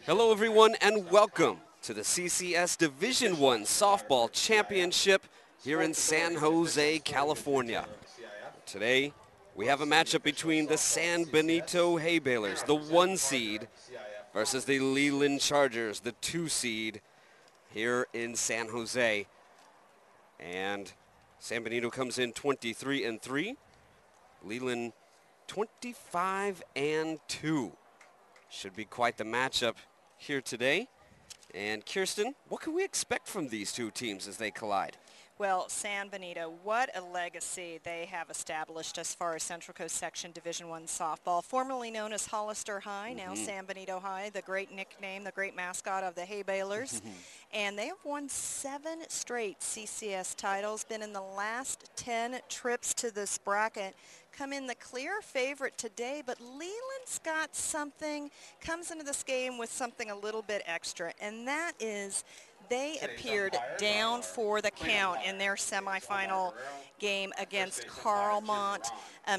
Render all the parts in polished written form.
Hello everyone and welcome to the CCS Division I Softball Championship here in San Jose, California. Today we have a matchup between the San Benito Hay Balers, the 1 seed, versus the Leland Chargers, the 2 seed here in San Jose. And San Benito comes in 23-3. Leland 25-2. Should be quite the matchup here today. And Kirsten, what can we expect from these two teams as they collide? Well, San Benito, what a legacy they have established as far as Central Coast Section Division I softball, formerly known as Hollister High, now San Benito High, the great nickname, the great mascot of the Hay Balers. And they have won 7 straight CCS titles, been in the last 10 trips to this bracket, come in the clear favorite today, but Leland's got something, comes into this game with something a little bit extra, and that is they appeared down for the count in their semifinal game against Carlmont,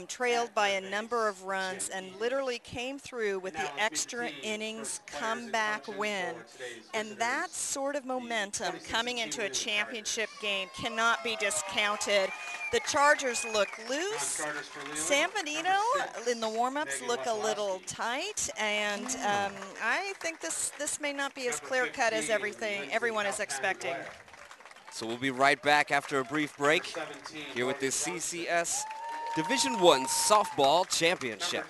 trailed by a number of runs, and literally came through with the extra innings comeback win. And that sort of momentum coming into a championship game cannot be discounted. The Chargers look loose. San Benito in the warm-ups look a little tight, and I think this may not be as clear-cut as everyone is expecting. So we'll be right back after a brief break here with this CCS Division I Softball Championship.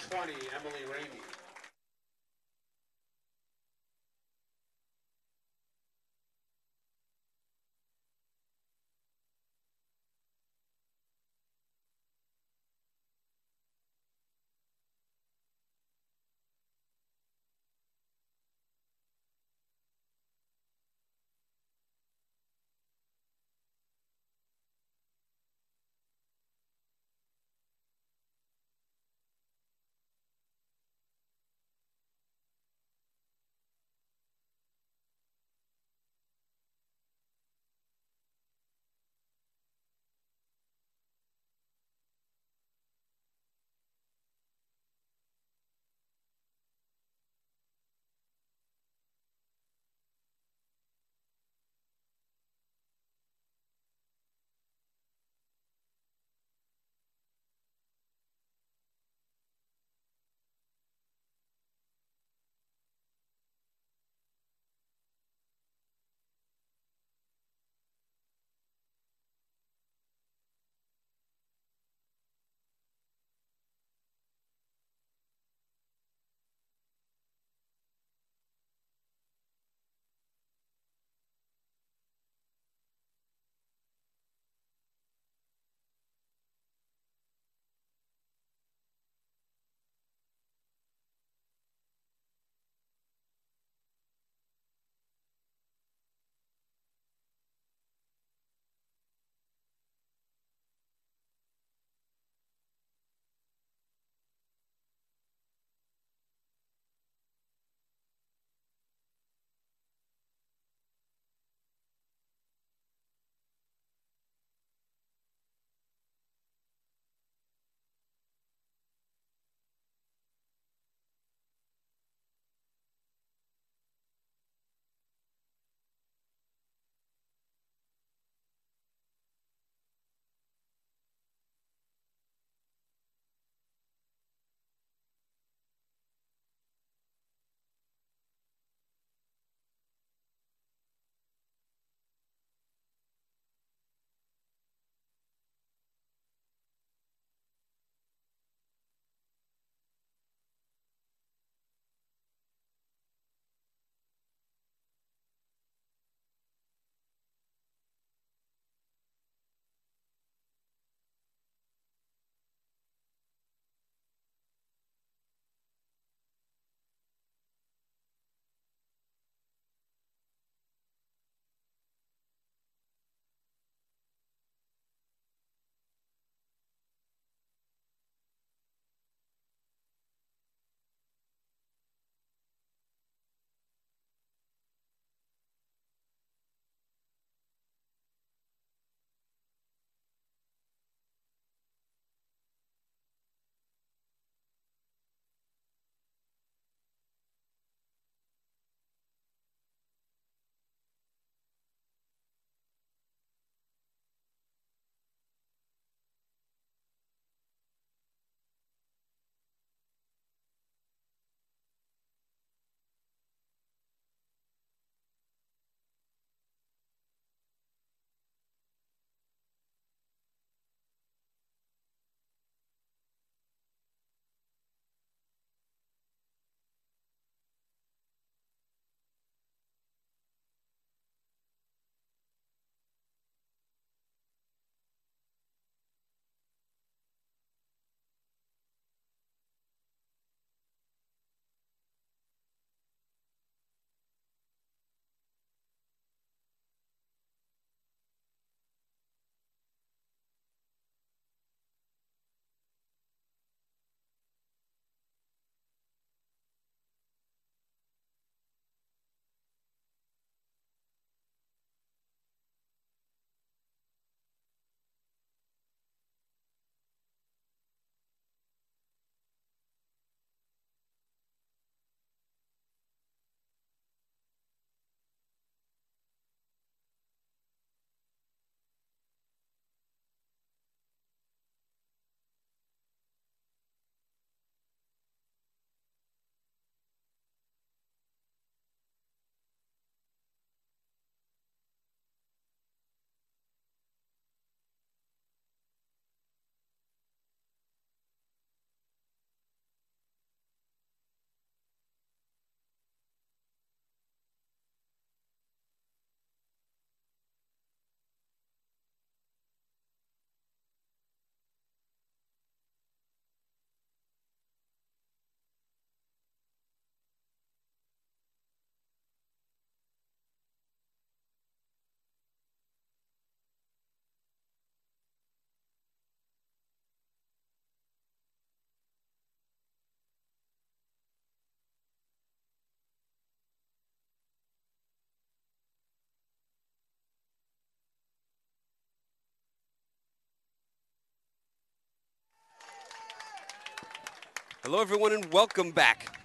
Hello everyone and welcome back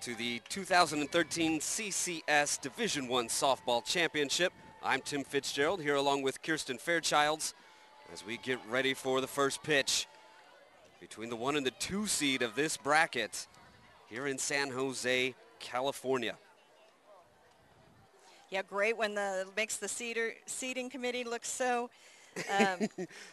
to the 2013 CCS Division I Softball Championship. I'm Tim Fitzgerald here along with Kirsten Fairchilds as we get ready for the first pitch between the 1 and the 2 seed of this bracket here in San Jose, California. Yeah, great when makes the seating committee look so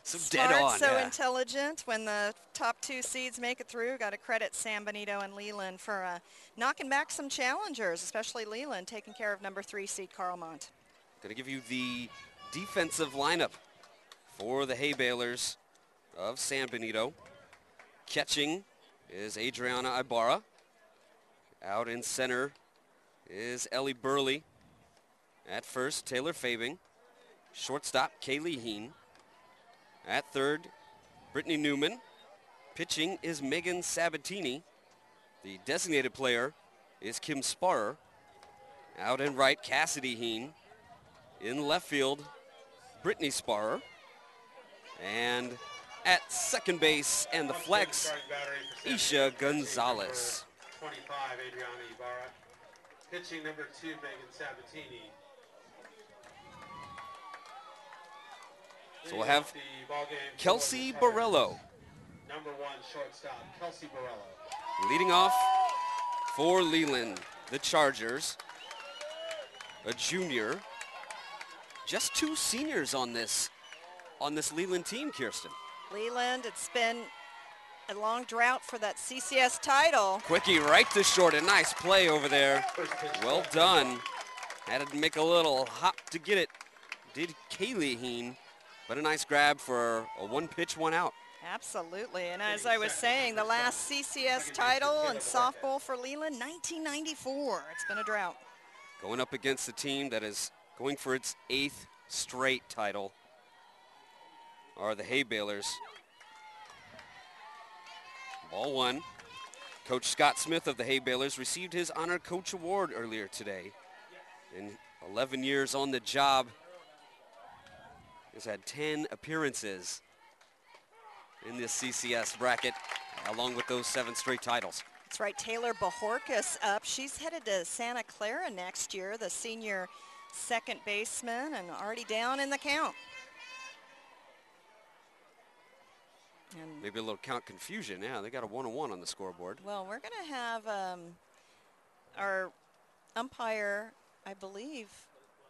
So smart, dead on, so yeah. intelligent. When the top 2 seeds make it through, got to credit San Benito and Leland for knocking back some challengers, especially Leland taking care of number 3 seed Carlmont. Going to give you the defensive lineup for the Hay Balers of San Benito. Catching is Adriana Ibarra. Out in center is Ellie Burley. At first, Taylor Fabing. Shortstop, Kaylee Heen. At third, Brittany Newman. Pitching is Megan Sabatini. The designated player is Kim Sparrer. Out in right, Cassidy Heen. In left field, Brittany Sparrer. And at second base and the flex, Isha Gonzalez. 25, Adriana Ibarra. Pitching number 2, Megan Sabatini. So we'll have Kelsey Borello. Number 1 shortstop, Kelsey Borello. Leading off for Leland, the Chargers. A junior. Just 2 seniors on this Leland team, Kirsten. Leland, it's been a long drought for that CCS title. Quickie right to short, a nice play over there. Well done. Had to make a little hop to get it. Did Kaylee Heen, but a nice grab for a 1-pitch, 1 out. Absolutely, and as I was saying, the last CCS title in softball for Leland, 1994. It's been a drought. Going up against a team that is going for its 8th straight title are the Hay Balers. Ball 1. Coach Scott Smith of the Hay Balers received his Honor Coach Award earlier today. In 11 years on the job, he's had 10 appearances in this CCS bracket, along with those 7 straight titles. That's right, Taylor Bajorkas up. She's headed to Santa Clara next year, the senior second baseman, and already down in the count. And maybe a little count confusion. Yeah, they got a 1-1 on the scoreboard. well, we're going to have our umpire, I believe,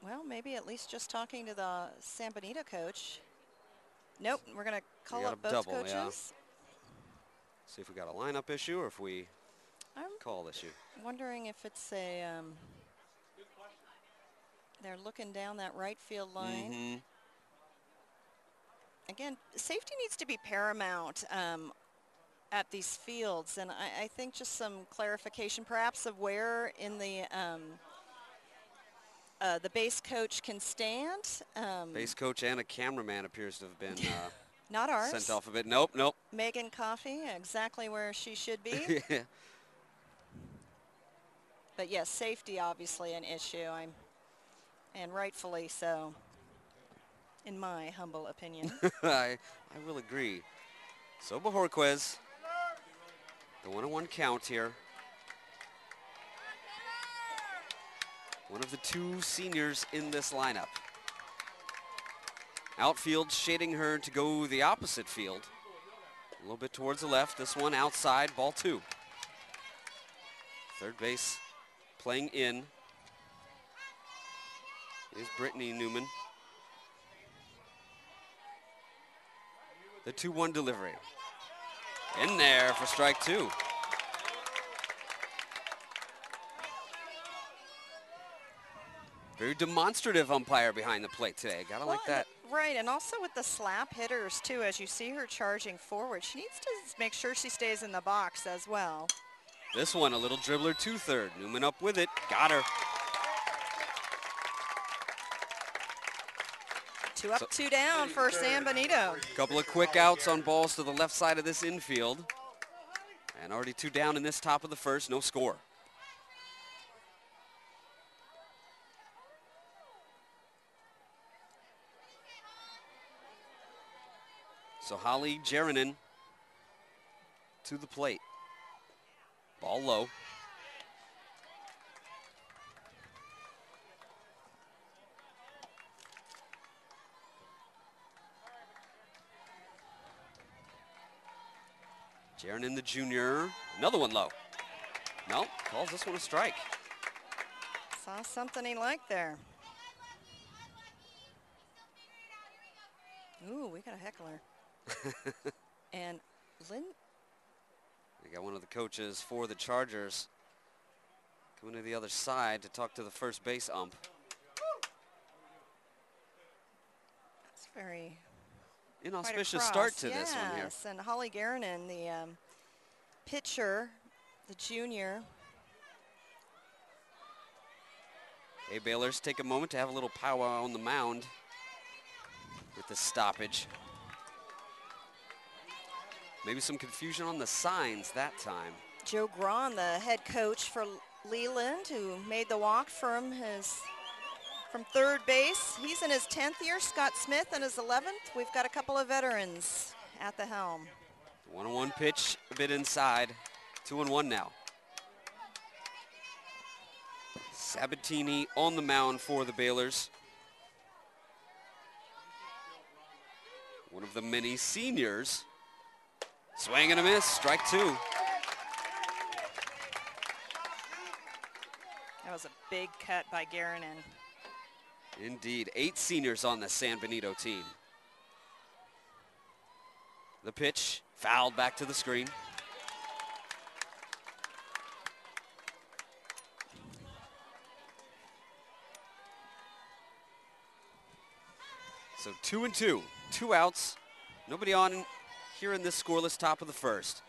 well, maybe at least just talking to the San Benito coach. Nope, we're going to call up both double, coaches. yeah. See if we got a lineup issue or if we call issue. Wondering if it's a, they're looking down that right field line. Mm-hmm. Again, safety needs to be paramount at these fields, and I think just some clarification perhaps of where in the base coach can stand. Base coach and a cameraman appears to have been not ours. sent off a bit. Nope. Megan Coffey, exactly where she should be. Yeah. But yes, safety obviously an issue, and rightfully so, in my humble opinion. I will agree. So Bajorquez, the 1-1 count here. One of the 2 seniors in this lineup. Outfield shading her to go the opposite field. A little bit towards the left. This one outside, ball 2. Third base playing in is Brittany Newman. The 2-1 delivery. In there for strike 2. Very demonstrative umpire behind the plate today. Gotta like that. Right, and also with the slap hitters too, as you see her charging forward, she needs to make sure she stays in the box as well. This one, a little dribbler to third. Newman up with it, got her. 2 up, 2 down for San Benito. Couple of quick outs on balls to the left side of this infield. And already 2 down in this top of the first, no score. So Holly Jerinin to the plate. Ball low. Jaron the junior, another one low. No, calls this one a strike. Saw something he liked there. Ooh, we got a heckler. And Lynn. We got one of the coaches for the Chargers coming to the other side to talk to the first base ump. That's very inauspicious start to this one here. Yes, and Holly Garanon, the pitcher, the junior. Hey, Baylors, take a moment to have a little powwow on the mound with the stoppage. Maybe some confusion on the signs that time. Joe Braun, the head coach for Leland, who made the walk from third base. He's in his 10th year. Scott Smith in his 11th. We've got a couple of veterans at the helm. 1-1 pitch, a bit inside. 2-1 now. Sabatini on the mound for the Baylors. One of the many seniors. Swing and a miss, strike two. That was a big cut by Garanon. Indeed, 8 seniors on the San Benito team. The pitch, fouled back to the screen. So 2-2, 2 outs, nobody on here in this scoreless top of the first.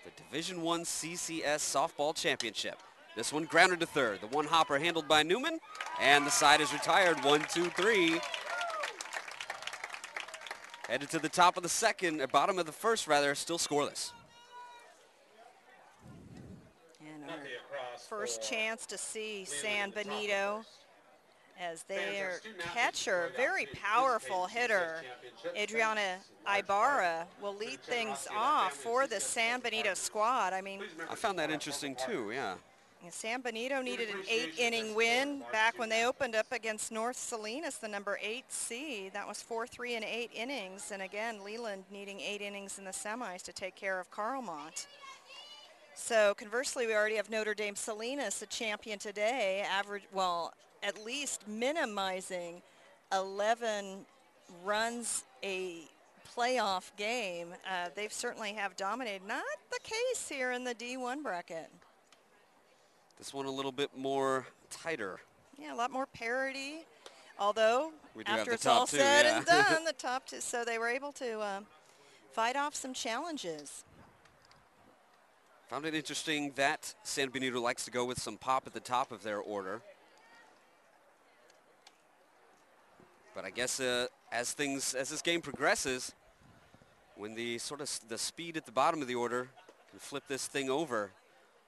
The Division I CCS Softball Championship. This one grounded to third. The one hopper handled by Newman, and the side is retired. 1, 2, 3. Headed to the top of the second, or bottom of the first rather, still scoreless. And our first chance to see San Benito as their catcher, very powerful hitter, Adriana Ibarra, will lead things off for the San Benito squad. I mean, I found that interesting too, yeah. San Benito needed an 8-inning win back when they opened up against North Salinas, the number 8 seed. That was 4-3 in 8 innings. And again, Leland needing 8 innings in the semis to take care of Carlmont. So conversely, we already have Notre Dame Salinas, a champion today, at least minimizing 11 runs a playoff game. They certainly have dominated. Not the case here in the D1 bracket. This one a little bit more tighter. Yeah, a lot more parity. Although, after it's all two, said yeah. and done, the top two, so they were able to fight off some challenges. Found it interesting that San Benito likes to go with some pop at the top of their order. But I guess as this game progresses, when the speed at the bottom of the order can flip this thing over,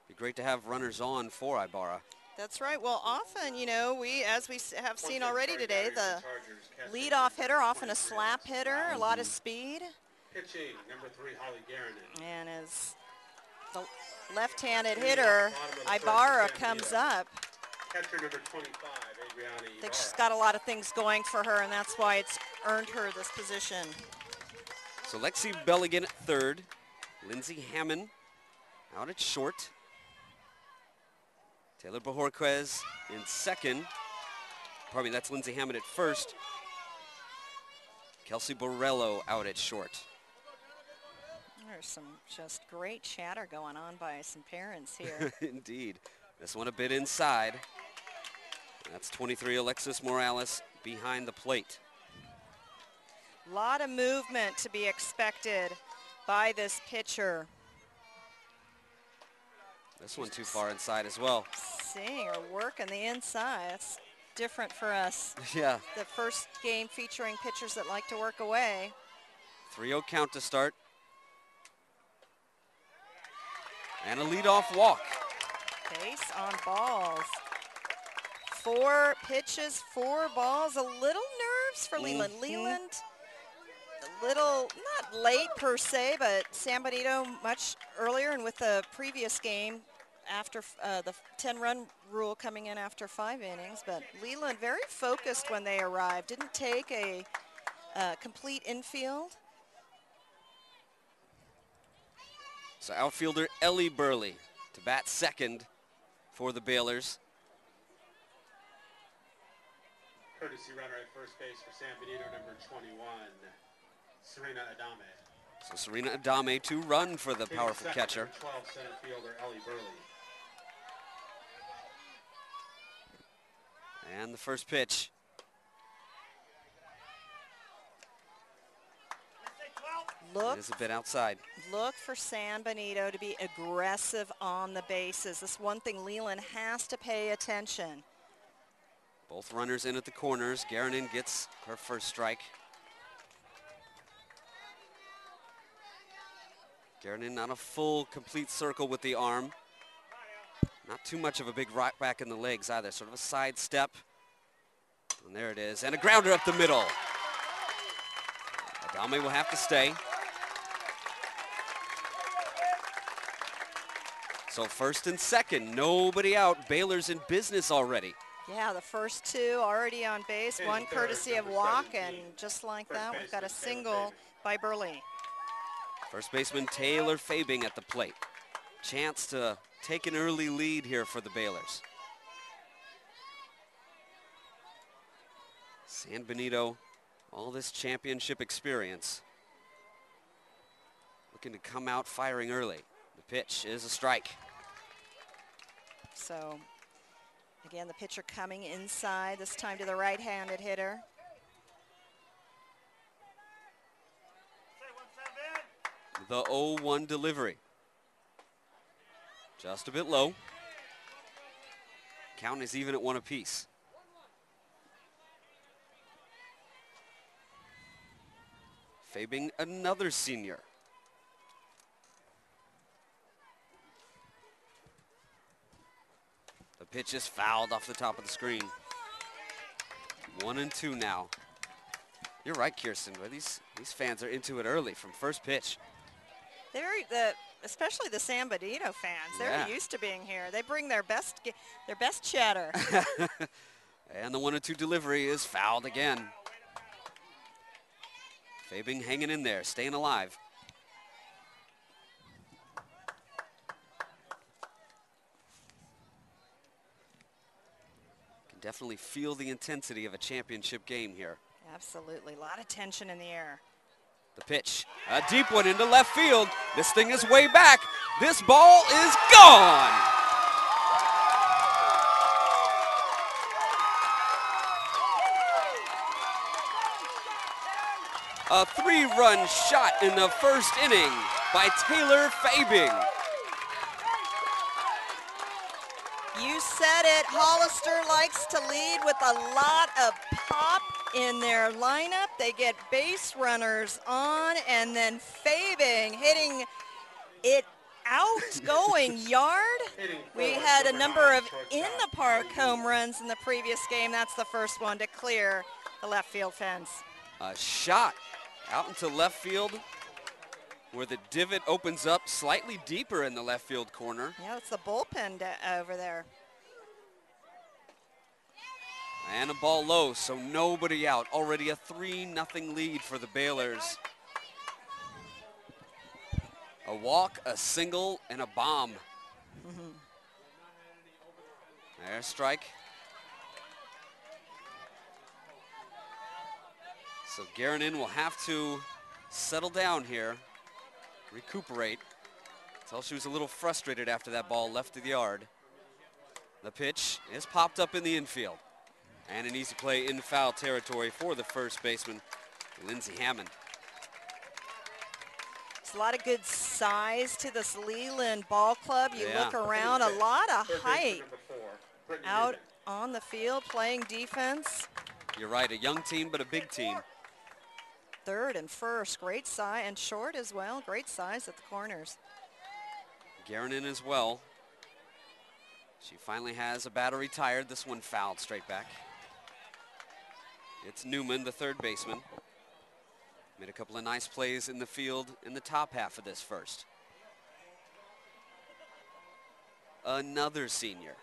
it'd be great to have runners on for Ibarra. That's right. Well, often, as we have seen already today, the leadoff hitter, often a slap hitter, a lot of speed. Pitching, number 3, Holly Garanon. And as the left-handed hitter, Ibarra comes up. Catcher number 25, Adriana I think Ibarra. she's got a lot of things going for her, and that's why it's earned her this position. So Lexi Belligan at third, Lindsay Hammond out at short. Taylor Bajorquez in second. Pardon me, that's Lindsay Hammond at first. Kelsey Borrello out at short. There's some just great chatter going on by some parents here. Indeed. This one a bit inside. That's 23 Alexis Morales behind the plate. A lot of movement to be expected by this pitcher. This one too far inside as well. Seeing her work on the inside. That's different for us. Yeah. The first game featuring pitchers that like to work away. 3-0 count to start. And a leadoff walk. Base on balls. 4 pitches, 4 balls. A little nerves for Leland. Leland, a little, not late per se, but San Benito much earlier, and with the previous game, after the 10-run rule coming in after 5 innings, but Leland very focused when they arrived. Didn't take a complete infield. So outfielder Ellie Burley to bat second for the Baylors. Courtesy runner at first base for San Benito, number 21, Serena Adame. So Serena Adame to run for the Hitting powerful second, catcher. number 12, center fielder Ellie Burley. And the first pitch. Look, It is a bit outside. look for San Benito to be aggressive on the bases. This is one thing Leland has to pay attention. Both runners in at the corners. Garanin gets her first strike. Garanin not a full, complete circle with the arm. Not too much of a big right back in the legs either. Sort of a side step. And there it is. And a grounder up the middle. Adame will have to stay. So first and second, nobody out. Baylor's in business already. Yeah, the first 2 already on base, one courtesy of walk, and just like that, we've got a single by Burley. First baseman Taylor Fabing at the plate. Chance to take an early lead here for the Baylors. San Benito, all this championship experience. Looking to come out firing early. The pitch is a strike. So, again, the pitcher coming inside, this time to the right-handed hitter. The 0-1 delivery. Just a bit low. Count is even at 1 apiece. Fabing, another senior. The pitch is fouled off the top of the screen. 1-2 now. You're right, Kirsten, but these fans are into it early from first pitch. Especially the San Benito fans, Yeah. they're used to being here. They bring their best chatter. And the 1-2 delivery is fouled again. Fabing hanging in there, staying alive. Can definitely feel the intensity of a championship game here. Absolutely, a lot of tension in the air. The pitch, a deep one into left field. This thing is way back. This ball is gone. A 3-run shot in the first inning by Taylor Fabing. You said it, Hollister likes to lead with a lot of pop in their lineup. They get base runners on, and then Fabing hitting it out, going yard. We had a number of in-the-park home runs in the previous game. That's the first one to clear the left field fence. A shot out into left field where the divot opens up slightly deeper in the left field corner. Yeah, it's the bullpen over there. And a ball low, so nobody out. Already a 3-0 lead for the Baylors. A walk, a single, and a bomb. There's strike. So Garanin will have to settle down here, recuperate. Tell she was a little frustrated after that ball left of the yard. The pitch is popped up in the infield. And an easy play in foul territory for the first baseman, Lindsey Hammond. There's a lot of good size to this Leland ball club. You look around, a lot of height out on the field playing defense. You're right, a young team, but a big team. Third and first, great size, and short as well, great size at the corners. Garanin as well. She finally has a batter retired. This one fouled straight back. It's Newman, the third baseman. Made a couple of nice plays in the field in the top half of this first. another senior.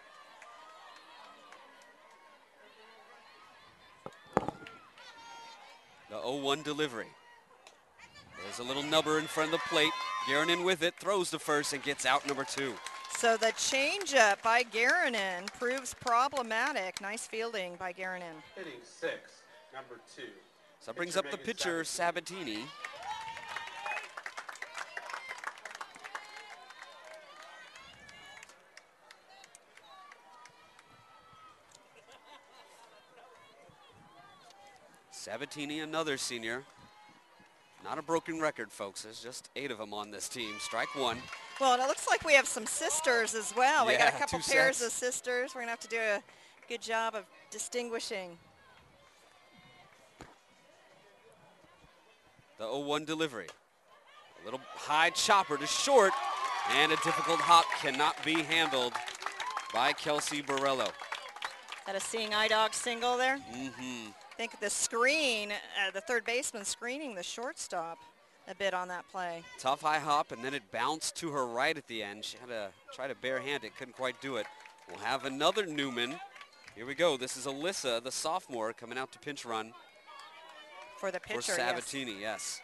The 0-1 delivery. There's a little nubber in front of the plate. Garanin with it, throws to first and gets out number 2. So the changeup by Garanin proves problematic. Nice fielding by Garanin. Hitting 6, number 2. So that brings up the pitcher, Sabatini. Sabatini, another senior. Not a broken record, folks. There's just 8 of them on this team. Strike 1. Well, and it looks like we have some sisters as well. We got a couple 2 pairs sets. of sisters. We're going to have to do a good job of distinguishing. The 0-1 delivery. A little high chopper to short, and a difficult hop cannot be handled by Kelsey Borello. Is that a seeing eye dog single there? Mm-hmm. I think the screen, the third baseman screening the shortstop a bit on that play. Tough high hop, and then it bounced to her right at the end. She had to try to barehand it, couldn't quite do it. We'll have another Newman. Here we go. This is Alyssa, the sophomore, coming out to pinch run. For the pitcher, For Sabatini, yes.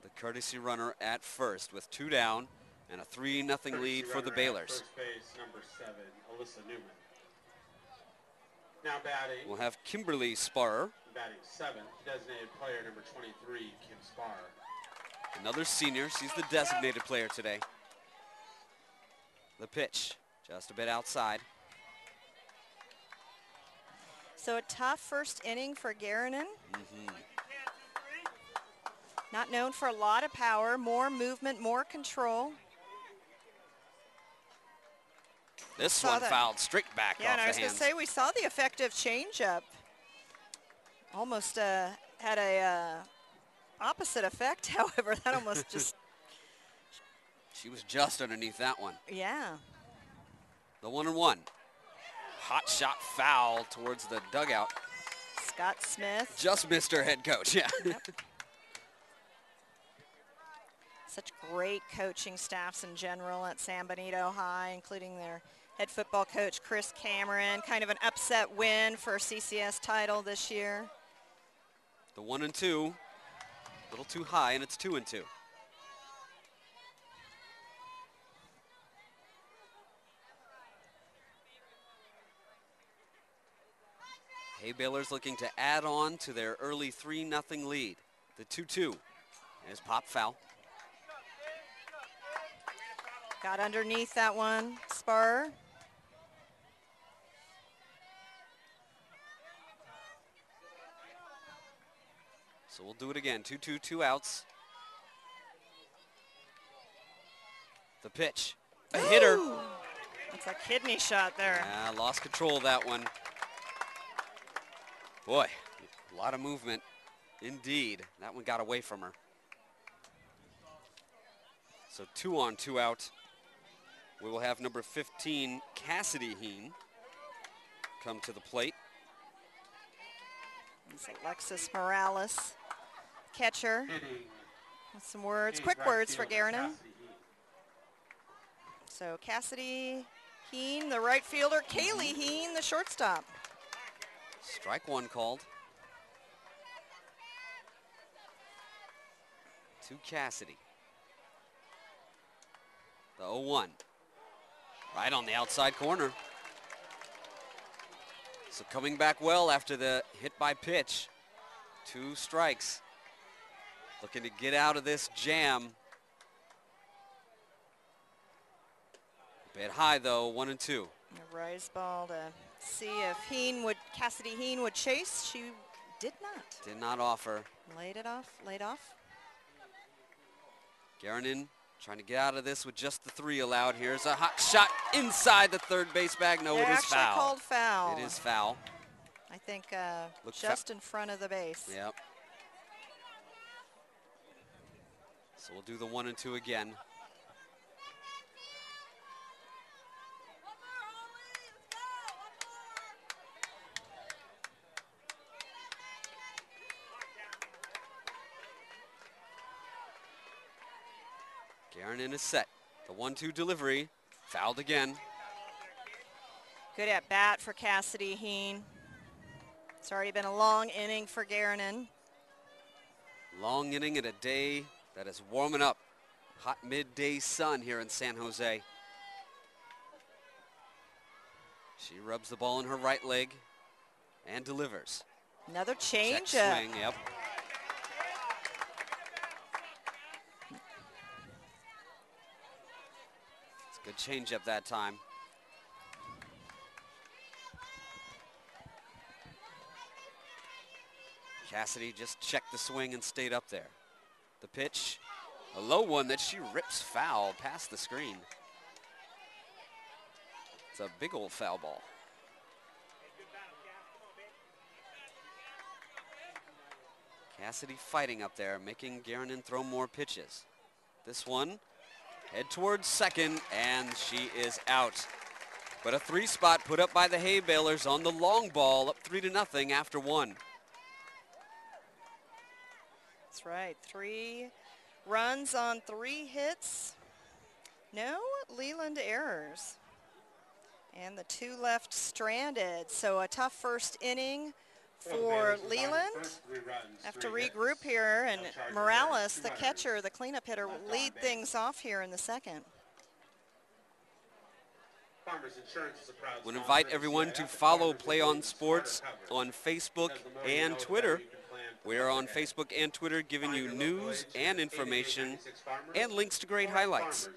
The courtesy runner at first with 2 down and a 3-0 lead for the Baylors. First base, number 7, Alyssa Newman. Now batting. We'll have Kimberly Sparrer. Batting 7th, designated player number 23, Kim Sparrer. Another senior. She's the designated player today. The pitch, just a bit outside. So a tough first inning for Garanin. Not known for a lot of power, more movement, more control. This one fouled straight back off the hands. Yeah, and I was going to say, we saw the effective changeup. Almost had a opposite effect, however, that almost just... She was just underneath that one. Yeah. The 1-1. Hot shot foul towards the dugout. Scott Smith. Just missed her head coach, yeah. Yep. Such great coaching staffs in general at San Benito High, including their head football coach, Chris Cameron. Kind of an upset win for CCS title this year. The 1-2, a little too high, and it's 2-2. Hay Baylor's looking to add on to their early 3-0 lead. The 2-2 is pop foul. Got underneath that one, Spur. So we'll do it again. 2-2, 2 outs. The pitch. A hitter. That's a kidney shot there. Yeah, lost control of that one. Boy, a lot of movement. Indeed. That one got away from her. So 2 on, 2 out. We will have number 15, Cassidy Heen, come to the plate. It's Alexis Morales, catcher. With some words, quick Right words for fielder, Garanin. Cassidy Heen. So Cassidy Heen, the right fielder. Kaylee Heen, the shortstop. Strike 1 called. To Cassidy. The 0-1. Right on the outside corner. So coming back well after the hit by pitch. 2 strikes. Looking to get out of this jam. A bit high though, 1-2. A rise ball to see if Cassidy Heen would chase. She did not. Did not offer. Laid off. Garanin trying to get out of this with just the 3 allowed. Here's a hot shot inside the third base bag. No, it is actually foul. Called foul. It is foul. I think just in front of the base. Yep. So we'll do the 1-2 again. Garanin is set. The 1-2 delivery, fouled again. Good at bat for Cassidy Heen. It's already been a long inning for Garanon. Long inning and a day that is warming up. Hot midday sun here in San Jose. She rubs the ball in her right leg and delivers. Another change. Check swing, yep. It's a good change up that time. Cassidy just checked the swing and stayed up there. The pitch, a low one that she rips foul past the screen. It's a big old foul ball. Cassidy fighting up there, making Garanon throw more pitches. This one, head towards second, and she is out. But a 3-spot put up by the Hay Balers on the long ball, up 3-0 after 1. That's right, 3 runs on 3 hits. No Leland errors. And the 2 left stranded. So a tough first inning for Leland. Have to regroup here, and Morales, the catcher, the cleanup hitter, will lead things off here in the second. I want to invite everyone to follow Play On Sports on Facebook and Twitter. We're on Facebook and Twitter giving you news and information and links to great highlights.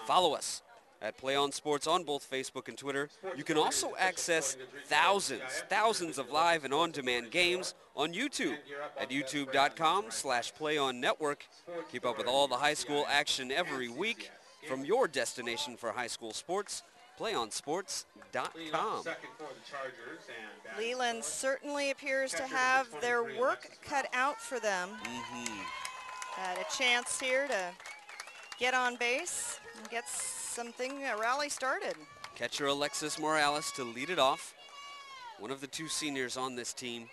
Follow us at Play On Sports on both Facebook and Twitter. You can also access thousands of live and on-demand games on YouTube at youtube.com/PlayOnNetwork. Keep up with all the high school action every week from your destination for high school sports, PlayOnSports.com. Leland certainly appears to have their work cut out for them. Had a chance here to get on base and get a rally started. Catcher Alexis Morales to lead it off. One of the 2 seniors on this team.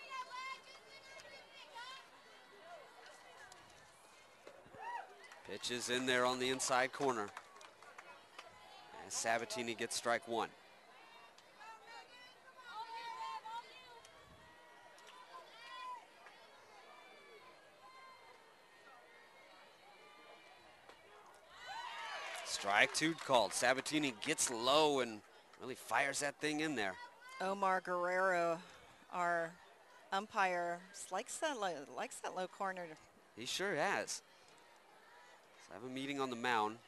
Pitch is in there on the inside corner. As Sabatini gets strike 1. Strike 2 called. Sabatini gets low and really fires that thing in there. Omar Guerrero, our umpire, likes that low corner. He sure has. So I have a meeting on the mound.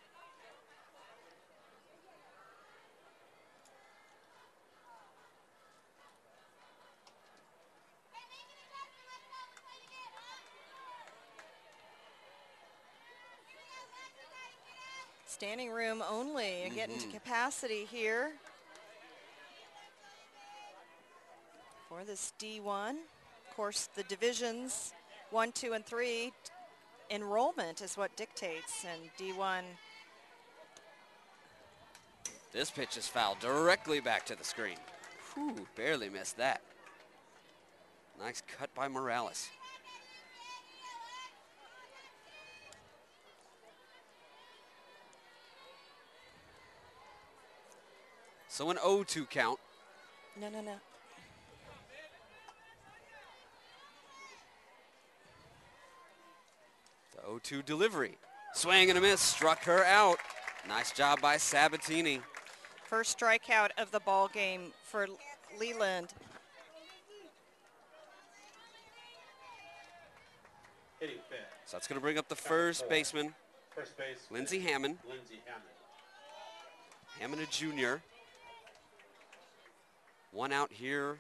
Standing room only, getting to capacity here for this D1. Of course, the divisions 1, 2, and 3 enrollment is what dictates, and D1. This pitch is fouled directly back to the screen. Whew, barely missed that. Nice cut by Morales. So an 0-2 count. No. The 0-2 delivery. Swing and a miss, struck her out. Nice job by Sabatini. First strikeout of the ball game for Leland. So that's going to bring up the first baseman, Lindsey Hammond. Hammond, a junior. 1 out here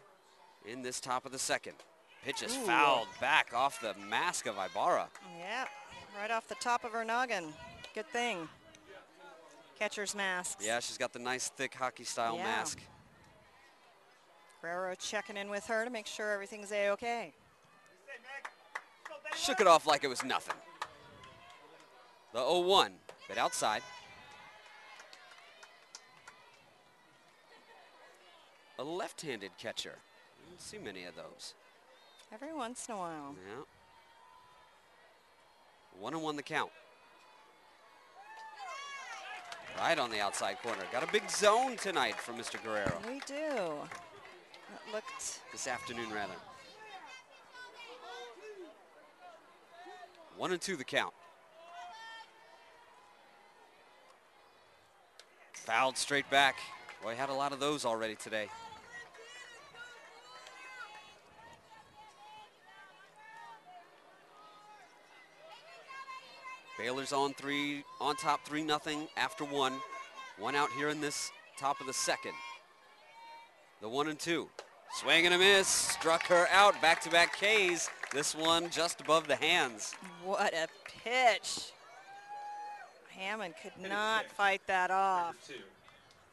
in this top of the second. Pitch is fouled back off the mask of Ibarra. Yeah, right off the top of her noggin. Good thing. Catcher's mask. Yeah, she's got the nice thick hockey style mask. Guerrero checking in with her to make sure everything's A-okay. Shook it off like it was nothing. The 0-1, bit outside. A left-handed catcher. You don't see many of those. Every once in a while. Yeah. 1-1 the count. Right on the outside corner. Got a big zone tonight from Mr. Guerrero. We do. That looked... This afternoon, rather. 1-2 the count. Fouled straight back. Boy, had a lot of those already today. Baylor's on top 3-0 after one. One out here in this top of the second. The 1-2. Swing and a miss. Struck her out. Back-to-back Ks. This one just above the hands. What a pitch. Hammond could not fight that off.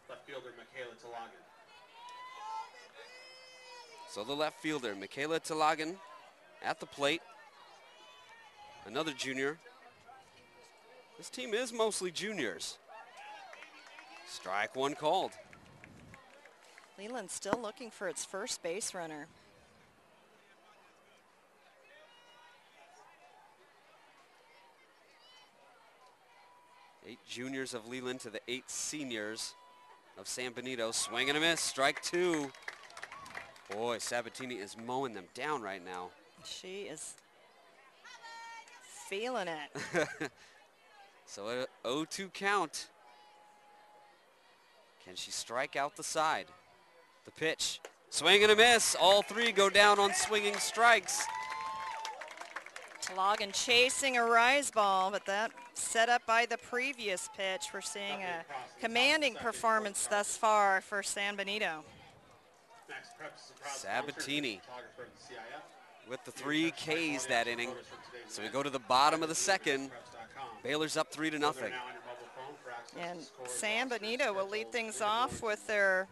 Left fielder Michaela Talagan. So the left fielder, Michaela Talagan, at the plate. Another junior. This team is mostly juniors. Strike one called. Leland still looking for its first base runner. Eight juniors of Leland to the 8 seniors of San Benito. Swing and a miss. Strike two. Boy, Sabatini is mowing them down right now. She is feeling it. So a 0-2 count. Can she strike out the side? The pitch. Swing and a miss. All three go down on swinging strikes. Talagan chasing a rise ball, but that set up by the previous pitch. We're seeing a commanding performance thus far for San Benito. Sabatini with the 3 Ks that inning. So we go to the bottom of the second. Baylor's up 3-0. And San Benito will lead things off with their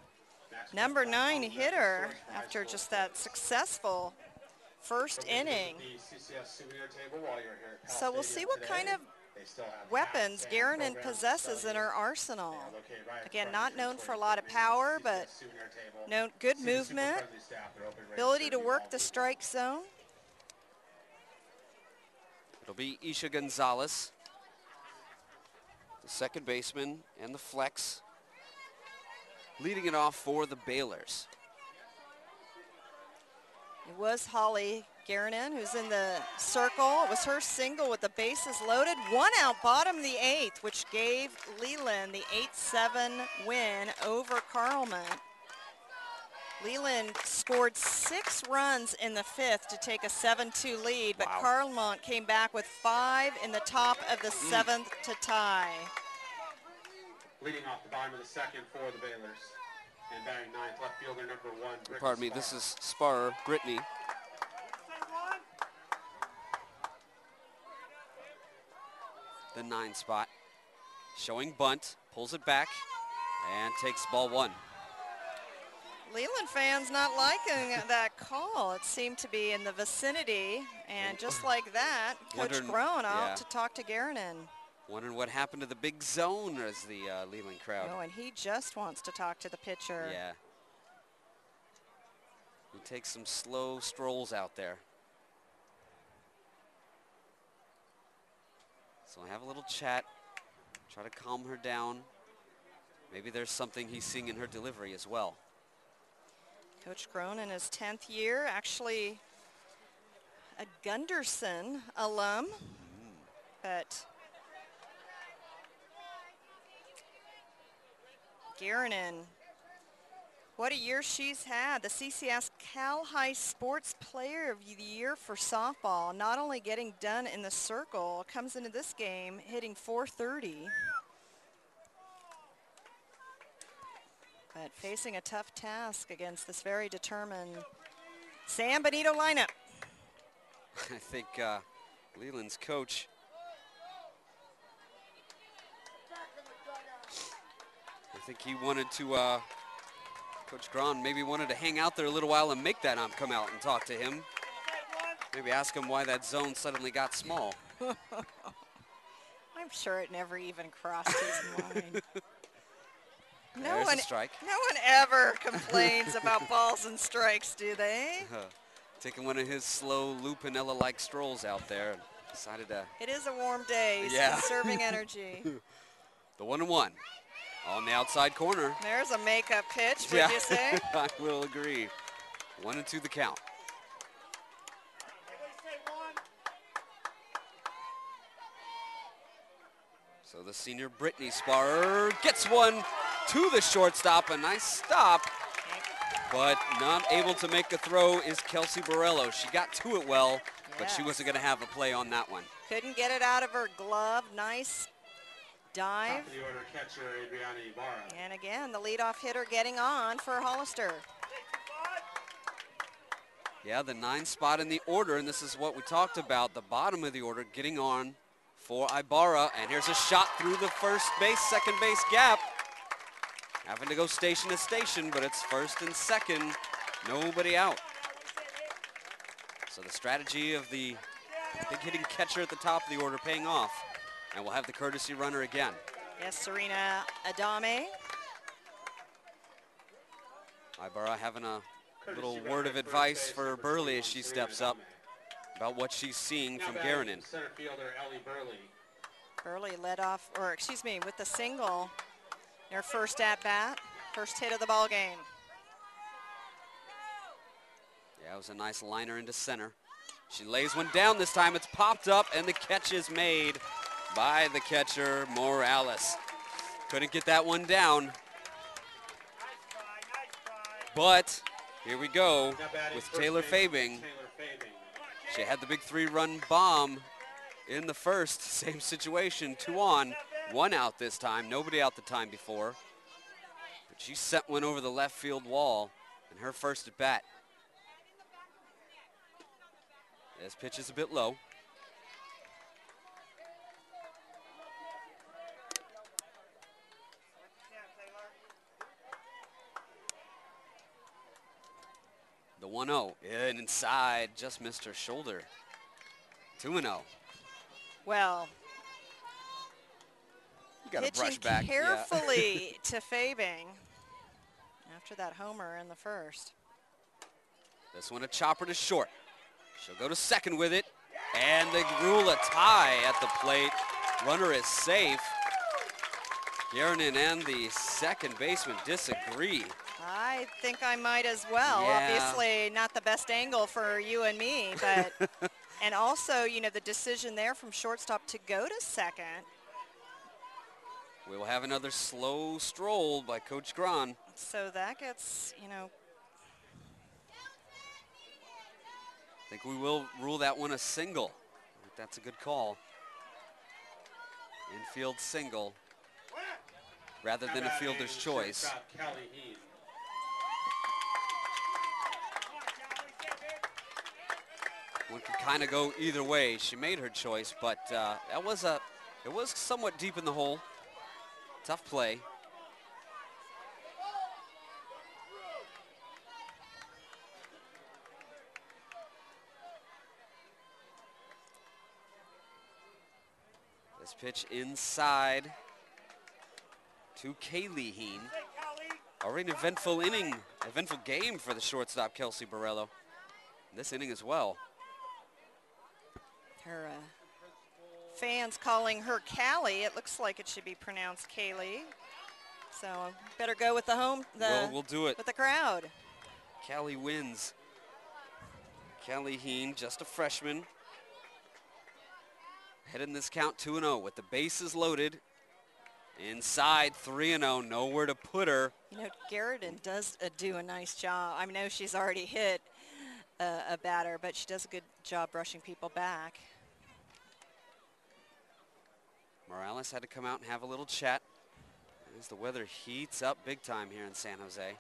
number 9 hitter after just that successful first inning. So we'll see what kind of weapons Garanon possesses in her arsenal. Again, not known for a lot of power, but good movement, ability to work the strike zone. It'll be Isha Gonzalez, the second baseman, and the flex, leading it off for the Baylors. It was Holly Garanon who's in the circle. It was her single with the bases loaded. One out, bottom of the 8th, which gave Leland the 8-7 win over Carlmont. Leland scored 6 runs in the 5th to take a 7-2 lead, but Carlmont came back with 5 in the top of the 7th to tie. Leading off the bottom of the second for the Baylors. And batting 9th, left fielder number 1. Pardon me, this is Sparer, Brittany. The 9 spot. Showing bunt, pulls it back, and takes ball 1. Leland fans not liking that call. It seemed to be in the vicinity, and just like that, Coach Groen out to talk to Garanon. Wondering what happened to the big zone as the Leland crowd. Oh, and he just wants to talk to the pitcher. Yeah. He takes some slow strolls out there. So I have a little chat, try to calm her down. Maybe there's something he's seeing in her delivery as well. Coach Groen in his 10th year, actually a Gunderson alum, but Garanon, what a year she's had. The CCS Cal High Sports Player of the Year for softball. Not only getting done in the circle, comes into this game hitting .430. But facing a tough task against this very determined San Benito lineup. I think Leland's coach he wanted to, Coach Groen maybe wanted to hang out there a little while and make that come out and talk to him. Maybe ask him why that zone suddenly got small. I'm sure it never even crossed his mind. No There's a strike. No one ever complains about balls and strikes, do they? Taking one of his slow Lou Pinella-like strolls out there and decided to. It is a warm day. He's yeah. conserving energy. The 1-1. On the outside corner. There's a makeup pitch, would you say? I will agree. 1-2 the count. So the senior Brittany Sparrer gets one to the shortstop. A nice stop, but not able to make a throw is Kelsey Borello. She got to it well, but she wasn't going to have a play on that one. Couldn't get it out of her glove. Nice dive. Top of the order catcher, Adriana Ibarra. And again, the leadoff hitter getting on for Hollister. Yeah, the 9th spot in the order, and this is what we talked about, the bottom of the order getting on for Ibarra. And here's a shot through the first base, second base gap. Having to go station to station, but it's first and second, nobody out. So the strategy of the big hitting catcher at the top of the order paying off. And we'll have the courtesy runner again. Yes, Serena Adame. Ibarra having a little word of advice for Burley as she steps up about what she's seeing from Garanon. Center fielder Ellie Burley. Burley led off, or excuse me, with the single. Their first at bat, first hit of the ball game. Yeah, it was a nice liner into center. She lays one down this time. It's popped up, and the catch is made by the catcher, Morales. Couldn't get that one down. But here we go with Taylor Fabing. She had the big 3-run bomb in the first. Same situation, 2 on, 1 out this time. Nobody out the time before. But she sent one over the left field wall in her first at bat. This pitch is a bit low. The 1-0, in inside, just missed her shoulder. 2-0. Well, You got to brush pitching back. carefully to Fabing after that homer in the first. This one a chopper to short. She'll go to second with it, and they rule a tie at the plate. Runner is safe. Garanon and the second baseman disagree. I think I might as well. Yeah. Obviously not the best angle for you and me, but and also, you know, the decision there from shortstop to go to second. We will have another slow stroll by Coach Gran. So that gets, you know, I think we will rule that one a single. I think that's a good call. Infield single rather than a fielder's choice. Kelly Heen. One could kind of go either way. She made her choice, but it was somewhat deep in the hole. Tough play. This pitch inside to Kaylee Heen. Already an eventful inning, eventful game for the shortstop, Kelsey Borello. This inning as well. her fans calling her Callie. It looks like it should be pronounced Kaylee. So better go with the home. We'll do it. With the crowd. Callie wins. Callie Heen, just a freshman. Heading this count 2-0 with the bases loaded. Inside 3-0, nowhere to put her. You know, Garrison does do a nice job. I know she's already hit a batter, but she does a good job brushing people back. Morales had to come out and have a little chat as the weather heats up big time here in San Jose.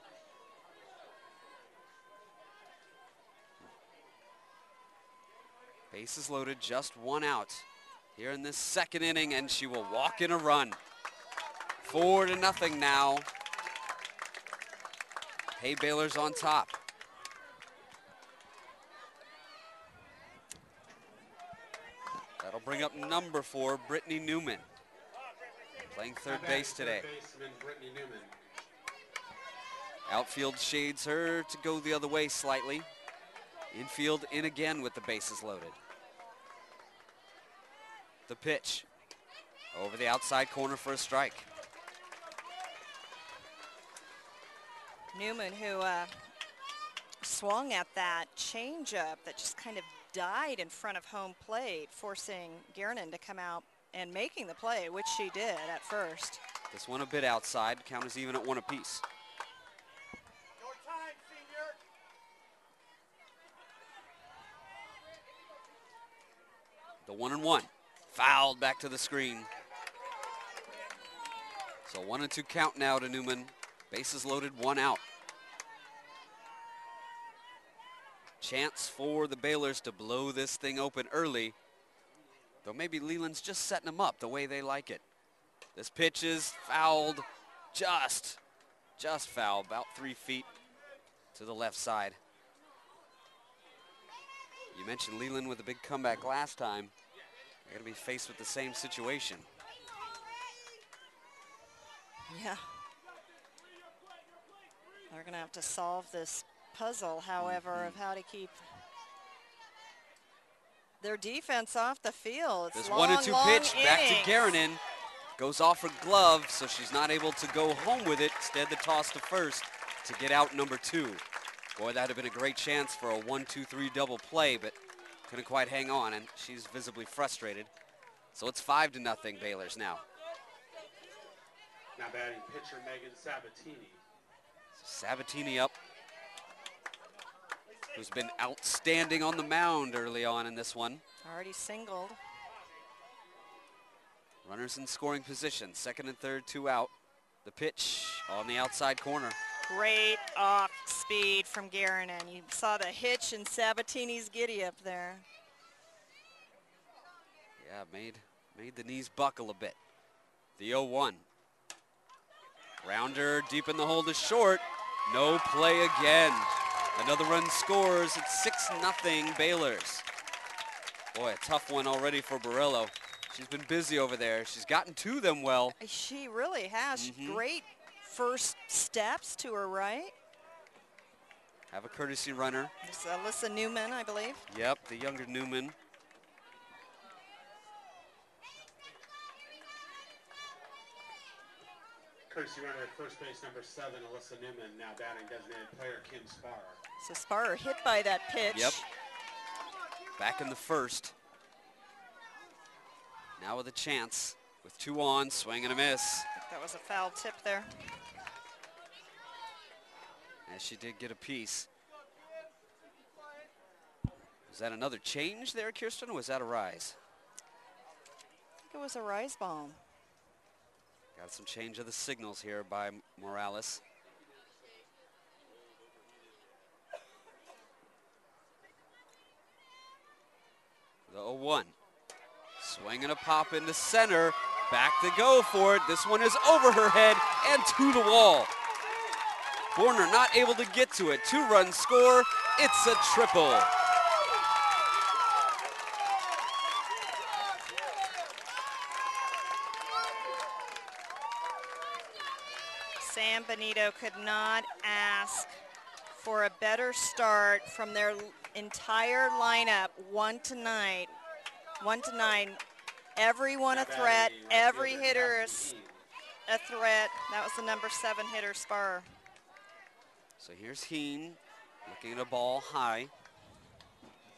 Bases loaded, just one out here in this second inning, and she will walk in a run. 4-0 now. Hay Baylor's on top. That'll bring up number 4, Brittany Newman, playing third base today. Brittany Newman. Outfield shades her to go the other way slightly. Infield in again with the bases loaded. The pitch over the outside corner for a strike. Newman, who swung at that changeup that just kind of died in front of home plate, forcing Guernin to come out and making the play, which she did at first. This one a bit outside. Count is even at 1 apiece. The 1-1. Fouled back to the screen. So 1-2 count now to Newman. Bases loaded, 1 out. Chance for the Baylors to blow this thing open early. Though maybe Leland's just setting them up the way they like it. This pitch is fouled, just foul, about 3 feet to the left side. You mentioned Leland with a big comeback last time. They're gonna be faced with the same situation. Yeah. They're gonna have to solve this puzzle, however, of how to keep their defense off the field. It's This long, 1-2 long pitch back to innings. Guernin. Goes off her glove, so she's not able to go home with it. Instead, the toss to first to get out number 2. Boy, that'd have been a great chance for a 1-2-3 double play, but couldn't quite hang on, and she's visibly frustrated. So it's 5-0 Baylors now. Now batting pitcher Megan Sabatini. Sabatini up, who's been outstanding on the mound early on in this one. Already singled. Runners in scoring position, 2nd and 3rd, 2 out. The pitch on the outside corner. Great off speed from Guernin. You saw the hitch in Sabatini's giddy up there. Yeah, made the knees buckle a bit. The 0-1. Rounder deep in the hole to short. No play again. Another run scores. It's 6-0 Baylors. Boy, a tough one already for Borello. She's been busy over there. She's gotten to them well. She really has. Great first steps to her right. Have a courtesy runner. It's Alyssa Newman, I believe. Yep, the younger Newman. Courtesy runner at first base, number 7, Alyssa Newman. Now batting designated player Kim Spar. So Spar hit by that pitch. Yep. Back in the first. Now with a chance. With 2 on, swing and a miss. I think that was a foul tip there. As she did get a piece. Was that another change there, Kirsten, or was that a rise? I think it was a rise ball. Got some change of the signals here by Morales. The 0-1. Swing and a pop into center. Back to go for it. This one is over her head and to the wall. Borner not able to get to it. 2-run score. It's a triple. San Benito could not ask for a better start from their entire lineup. 1 to 9. Everyone a threat. Every hitter is a threat. That was the number 7 hitter, Spar. So here's Heen looking at a ball high.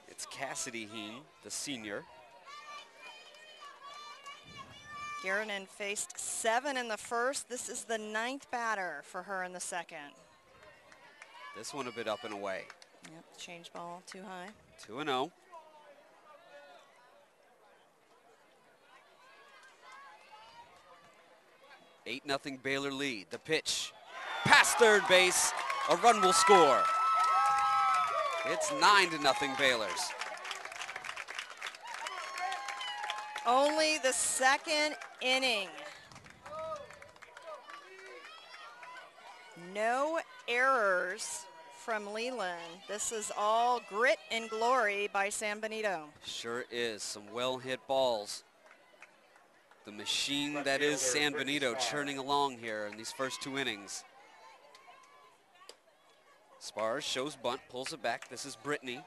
It's Cassidy Heen, the senior. Guernin faced 7 in the first. This is the 9th batter for her in the second. This one a bit up and away. Yep, change ball too high. 2-0. Eight 0 Baylor lead. The pitch past third base. A run will score. It's 9-0 Baylors. Only the second inning. No errors from Leland. This is all grit and glory by San Benito. Sure is. Some well-hit balls. The machine that is San Benito churning along here in these first 2 innings. Spars shows bunt, pulls it back. This is Brittany.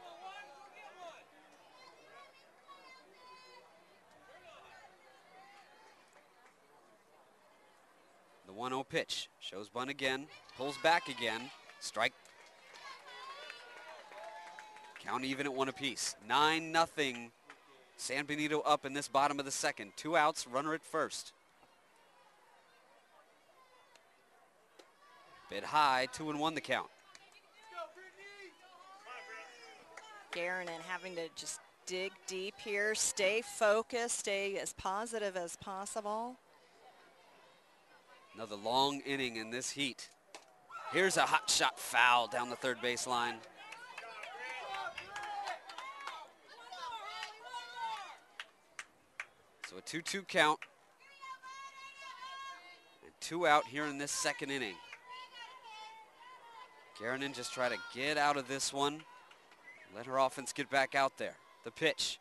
The The 1-0 pitch. Shows bunt again. Pulls back again. Strike. Count even at 1 apiece. 9-0. San Benito up in this bottom of the second. 2 outs, runner at first. Bit high, 2-1 the count. Garanon having to just dig deep here, stay focused, stay as positive as possible. Another long inning in this heat. Here's a hot shot foul down the third base line. So a 2-2 count. And 2 out here in this second inning. Garanon just try to get out of this one. Let her offense get back out there. The pitch.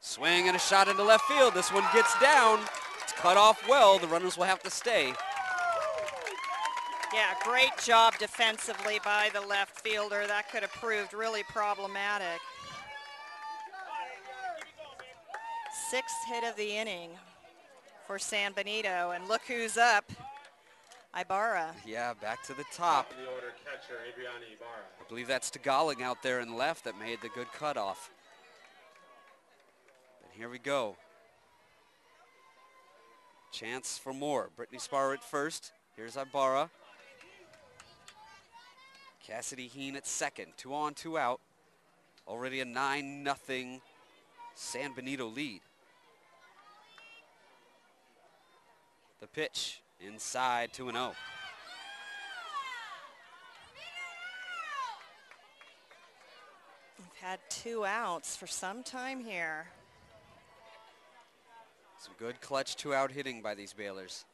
Swing and a shot into left field. This one gets down. It's cut off well. The runners will have to stay. Yeah, great job defensively by the left fielder. That could have proved really problematic. 6th hit of the inning for San Benito. And look who's up. Ibarra. Yeah, back to the top. Of the order, catcher Adriana Ibarra. I believe that's Tagalog out there in left that made the good cutoff. But here we go. Chance for more. Brittany Sparrow at first. Here's Ibarra. Cassidy Heen at second. 2 on, 2 out. Already a 9-0 San Benito lead. The pitch inside, 2-0. We've had 2 outs for some time here. Some good clutch 2-out hitting by these Baylors.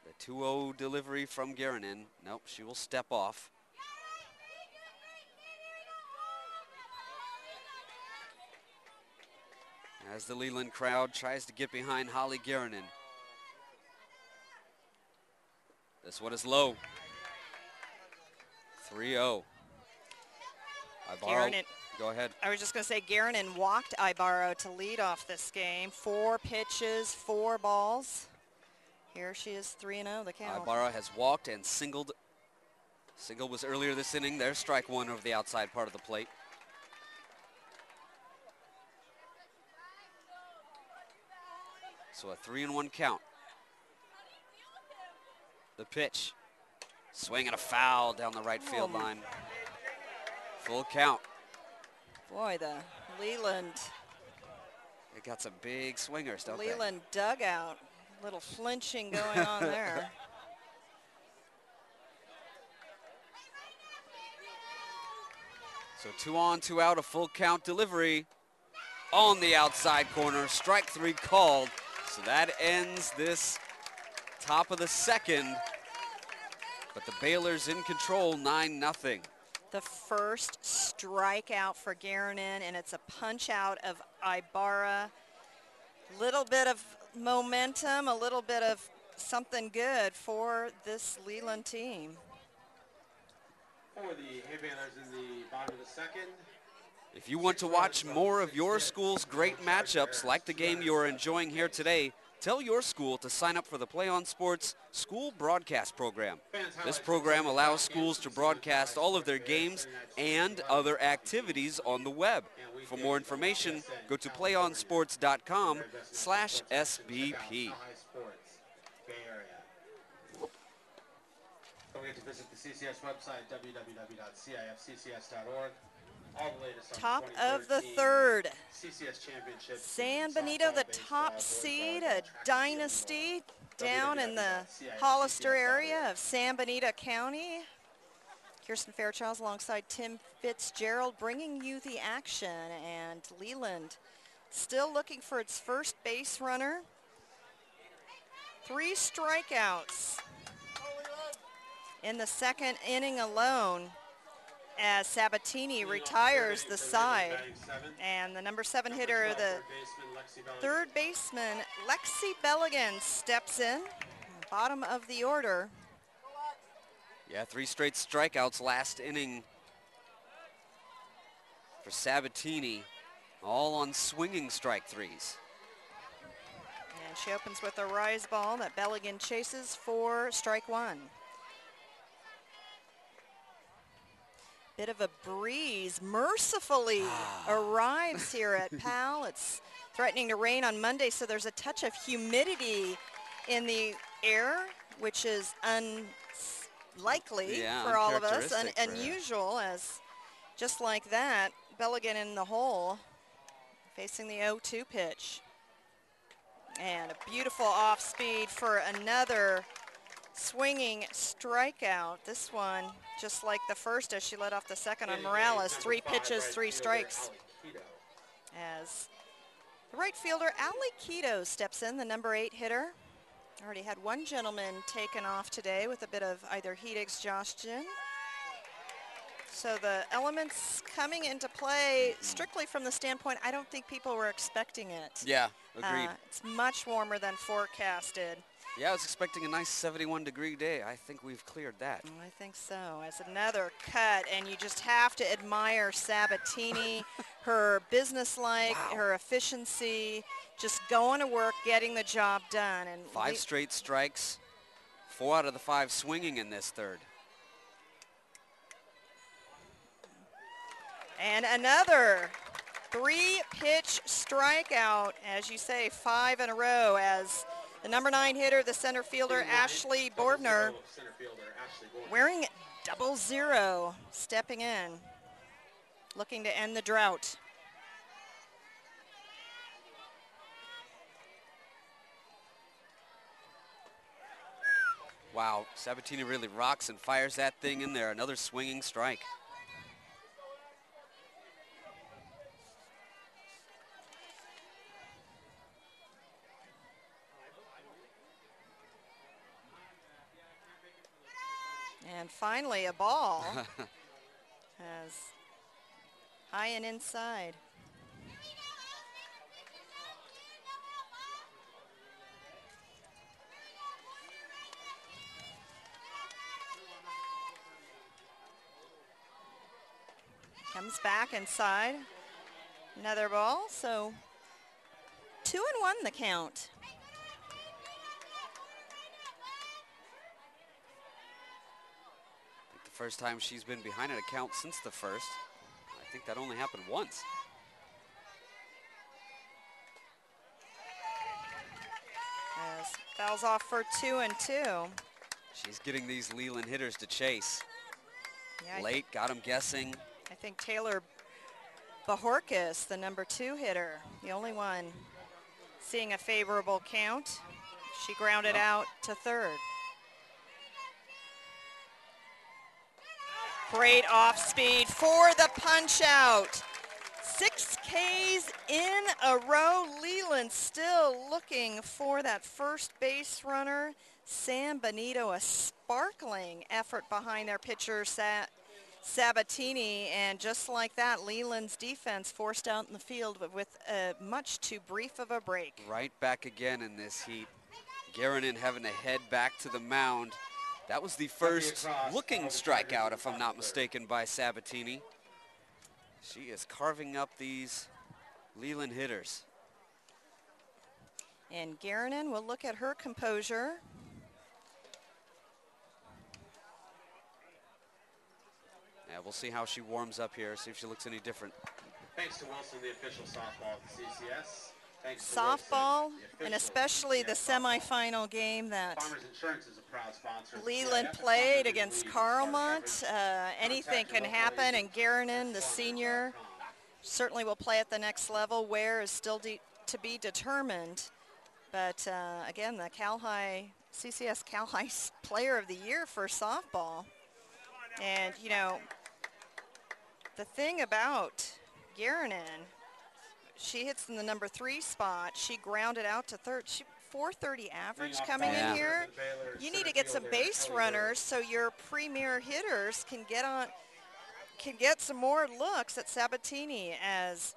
The 2-0 delivery from Garanon. Nope, she will step off. As the Leland crowd tries to get behind Holly Garanon. This one is low. 3-0. Ibarra, go ahead. I was just going to say Garanon walked Ibarra to lead off this game. 4 pitches, 4 balls. Here she is, 3-0 the count. Ibarra has walked and singled. Single was earlier this inning. There's strike 1 over the outside part of the plate. So a 3-1 count. The pitch. Swing and a foul down the right field line. Full count. Boy, the Leland. They got some big swingers, don't they? Leland dugout. A little flinching going on there. So 2 on, 2 out, a full count delivery on the outside corner. Strike 3 called. So that ends this top of the second. But the Baylors in control, 9-0. The first strikeout for Garanon, and it's a punch out of Ibarra. Little bit of momentum, a little bit of something good for this Leland team. For the hay balers in the bottom of the second. If you want to watch more of your school's great matchups like the game you're enjoying here today, tell your school to sign up for the Play On Sports School Broadcast Program. This program allows schools to broadcast all of their games and other activities on the web. For more information, go to playonsports.com/SBP. Don't forget to visit the CCS website, www.cifccs.org. All the latest on Top the of the 2013 third. CCS Championship. San Benito, the top seed, a dynasty down in the Hollister area of San Benito County. Kirsten Fairchild alongside Tim Fitzgerald bringing you the action, and Leland still looking for its first base runner. 3 strikeouts in the second inning alone as Sabatini retires the side. And the number 7 hitter, the third baseman, Lexi Belligan, steps in, bottom of the order. Yeah, 3 straight strikeouts last inning for Sabatini, all on swinging strike 3s. And And she opens with a rise ball that Belligan chases for strike one. Bit of a breeze mercifully arrives here at Pal. It's threatening to rain on Monday, so there's a touch of humidity in the air, which is unlikely for all of us, unusual, as just like that, Belligan in the hole facing the 0-2 pitch. And a beautiful off speed for another swinging strikeout. This one, just like the first as she led off the second on Morales, 3 pitches, 3 strikes. As the right fielder, Ali Quito steps in, the number 8 hitter. Already had one gentleman taken off today with a bit of either heat exhaustion. So the elements coming into play strictly from the standpoint, I don't think people were expecting it. Yeah, agreed. It's much warmer than forecasted. Yeah, I was expecting a nice 71-degree day. I think we've cleared that. I think so. As another cut, and you just have to admire Sabatini, her businesslike, her efficiency, just going to work, getting the job done. And 5 straight strikes, 4 out of the 5 swinging in this third. And another 3-pitch strikeout, as you say, 5 in a row, as the number 9 hitter, the center fielder, Ashley Borbner, wearing 00, stepping in, looking to end the drought. Wow, Sabatini really rocks and fires that thing in there. Another swinging strike. And finally, a ball as high and inside. Comes back inside. Another ball, so 2-1 the count. First time she's been behind an account since the first. I think that only happened once. As fouls off for 2-2. She's getting these Leland hitters to chase. Yeah, late, got them guessing. I think Taylor Bajorquez, the number 2 hitter, the only one seeing a favorable count. She grounded out to third. Great off speed for the punch out. 6 Ks in a row. Leland still looking for that first base runner. Sam Bonito, a sparkling effort behind their pitcher, Sabatini, and just like that, Leland's defense forced out in the field with much too brief of a break. Right back again in this heat. Garanin having to head back to the mound. That was the first looking strikeout, if I'm not mistaken, by Sabatini. She is carving up these Leland hitters. And Garanin will look at her composure. Yeah, we'll see how she warms up here, see if she looks any different. Thanks to Wilson, the official softball of the CCS. Softball, and especially the semifinal game that Leland played against Carlmont. Anything can happen, and Garanin, the senior, certainly will play at the next level. Where is still to be determined. But again, the CCS Cal High Player of the Year for softball. And, you know, the thing about Garanin, she hits in the number 3 spot. She grounded out to third. She 430 average coming in here. You need to get some base runners so your premier hitters can get some more looks at Sabatini, as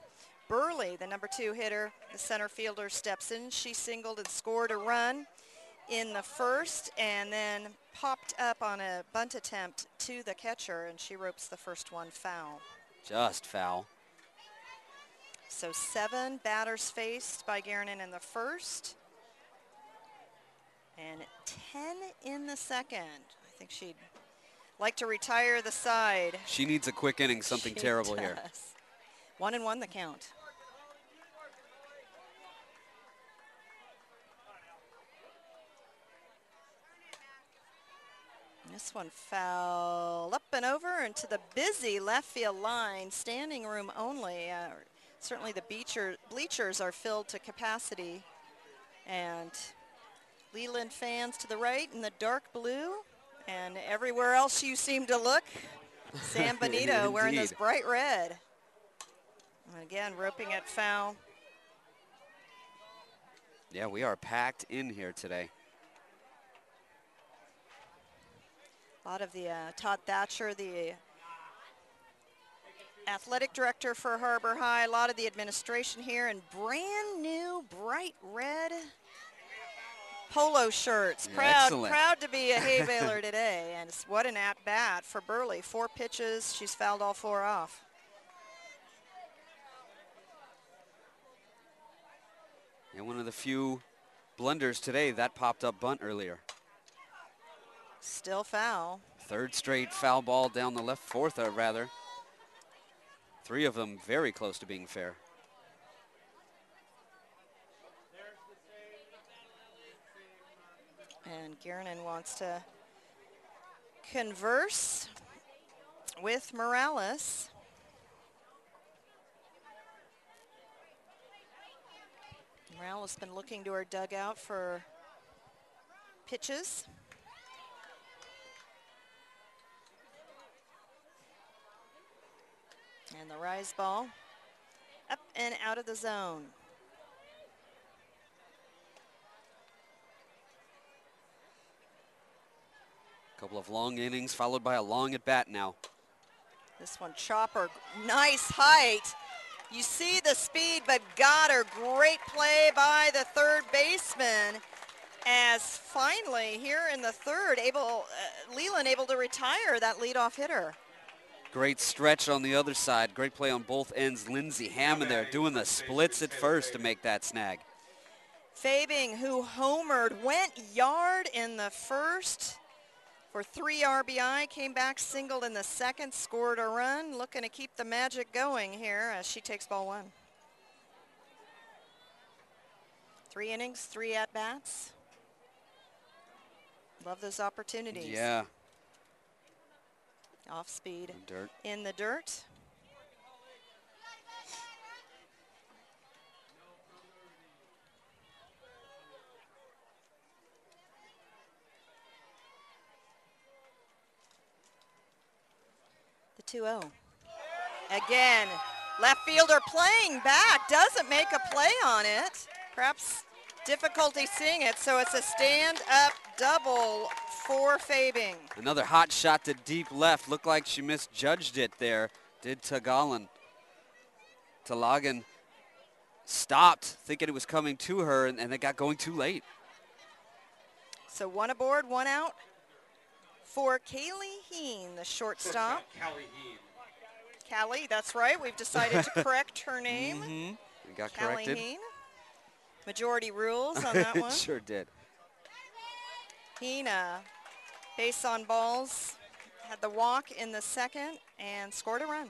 Burley, the number 2 hitter, the center fielder, steps in. She singled and scored a run in the first, and then popped up on a bunt attempt to the catcher, and she ropes the first one foul. Just foul. So 7 batters faced by Garanin in the first. And 10 in the second. I think she'd like to retire the side. She needs a quick inning, something terrible does. here. 1-1 the count. This one fouled up and over into the busy left field line, standing room only. Certainly the bleachers are filled to capacity. And Leland fans to the right in the dark blue. And everywhere else you seem to look, San Bonito wearing this bright red. And again, roping it foul. Yeah, we are packed in here today. A lot of the Todd Thatcher, the athletic director for Harbor High, a lot of the administration here in brand new bright red polo shirts. Proud to be a hay baler today. And what an at-bat for Burley. 4 pitches, she's fouled all 4 off. And one of the few blunders today, that popped up bunt earlier. Still foul. 3rd straight foul ball down the left, 4th rather. 3 of them very close to being fair. And Gernan wants to converse with Morales. Morales has been looking to her dugout for pitches. And the rise ball up and out of the zone. Couple of long innings followed by a long at bat now. This one, chopper, nice height. You see the speed, but got her. Great play by the 3rd baseman. As finally here in the 3rd, Leland able to retire that leadoff hitter. Great stretch on the other side. Great play on both ends. Lindsey Hammond there doing the splits at first to make that snag. Fabing, who homered, went yard in the 1st for 3 RBI, came back, singled in the 2nd, scored a run. Looking to keep the magic going here as she takes ball 1. 3 innings, 3 at-bats. Love those opportunities. Yeah. Off speed Dirt. In the dirt. The 2-0. Again, left fielder playing back, doesn't make a play on it. Perhaps difficulty seeing it, so it's a stand-up double for Fabing. Another hot shot to deep left. Looked like she misjudged it there. Did Tagalan. Talagan stopped thinking it was coming to her, and it got going too late. So 1 aboard, 1 out for Kaylee Heen, the shortstop. Callie Heen. Callie, that's right. We've decided to correct her name. We got Callie corrected. Heen. Majority rules on that one. It sure did. Heen, base on balls, had the walk in the 2nd and scored a run.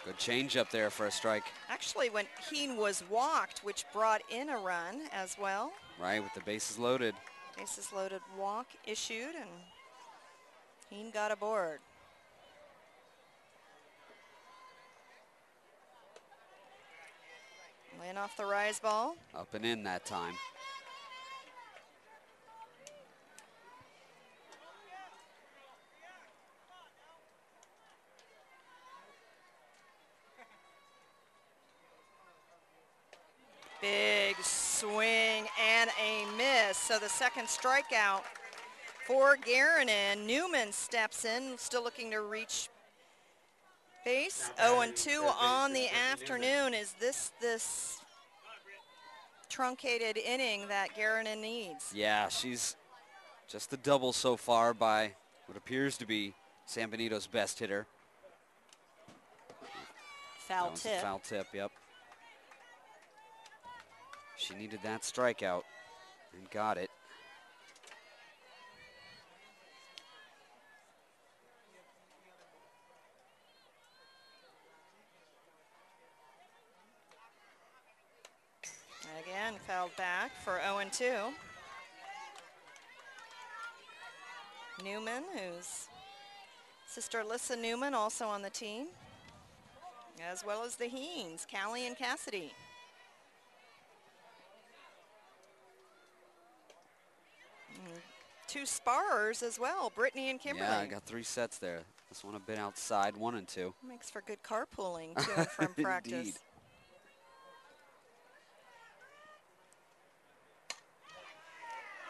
Good change up there for a strike. Actually, when Heen was walked, which brought in a run as well. Right, with the bases loaded. Bases loaded walk issued, and Heen got aboard. Laying off the rise ball. Up and in that time. Big swing and a miss. So the 2nd strikeout for Garanin. Newman steps in, still looking to reach base. 0-2 on the afternoon. Is this truncated inning that Garanin needs? Yeah, she's just the double so far by what appears to be San Benito's best hitter. Foul That was tip. a foul tip, yep. She needed that strikeout and got it. Again, fouled back for 0-2. Newman, who's sister Alyssa Newman, also on the team, as well as the Heens, Callie and Cassidy. Two sparrers as well, Brittany and Kimberly. Yeah, I got 3 sets there. This one a bit outside, 1 and 2. Makes for good carpooling to and from practice. Indeed.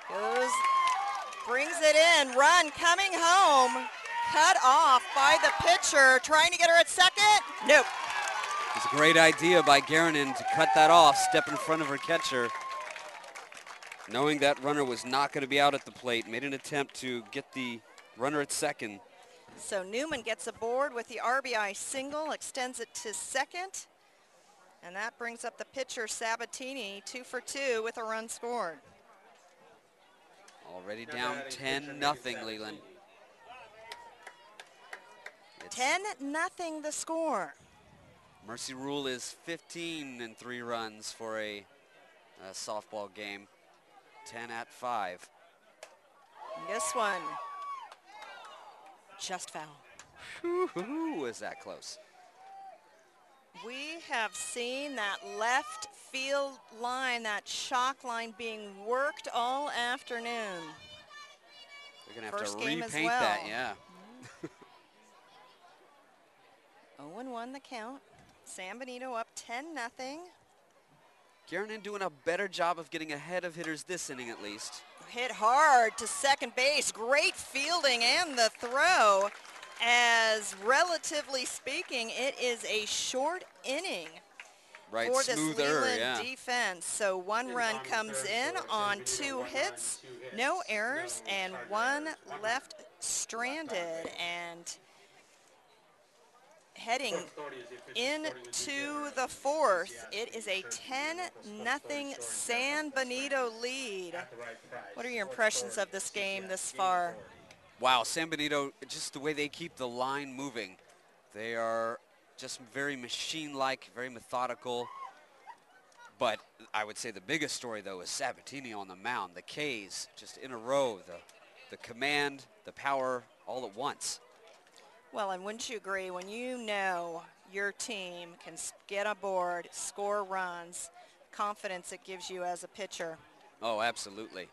Goes, brings it in, run coming home, cut off by the pitcher, trying to get her at second. Nope. It's a great idea by Garanin to cut that off, step in front of her catcher. Knowing that runner was not going to be out at the plate, made an attempt to get the runner at second. So Newman gets aboard with the RBI single, extends it to second, and that brings up the pitcher Sabatini, 2 for 2 with a run scored. Already down 10-0, Leland. 10-0 the score. Mercy rule is 15 and 3 runs for a softball game. 10 at 5. This one, just foul. Whoo, was that close? We have seen that left field line, that chalk line being worked all afternoon. They're going to have First to game as repaint well. that, yeah. 0-1 the count. San Benito up 10-0. Garanin doing a better job of getting ahead of hitters this inning at least. Hit hard to second base. Great fielding and the throw. As relatively speaking, it is a short inning Right, for this smoother, Leland yeah. defense. So 1 run comes in on 2 hits, no errors, and 1 left stranded. And heading into the 4th, it is a 10-0 San Benito lead. What are your impressions of this game this far? Wow, San Benito, just the way they keep the line moving. They are just very machine-like, very methodical. But I would say the biggest story, though, is Sabatini on the mound. The Ks just in a row, the command, the power, all at once. Well, and wouldn't you agree, when you know your team can get aboard, score runs, confidence it gives you as a pitcher? Oh, absolutely.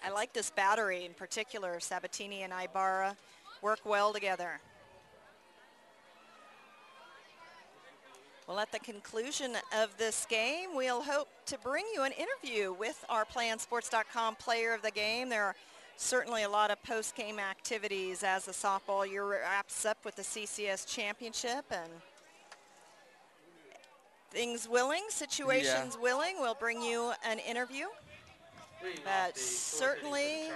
I like this battery in particular. Sabatini and Ibarra work well together. Well, at the conclusion of this game, we'll hope to bring you an interview with our PlayOnSports.com player of the game. There are certainly a lot of post-game activities as the softball year wraps up with the CCS championship, and things willing, situations willing, we'll bring you an interview. But certainly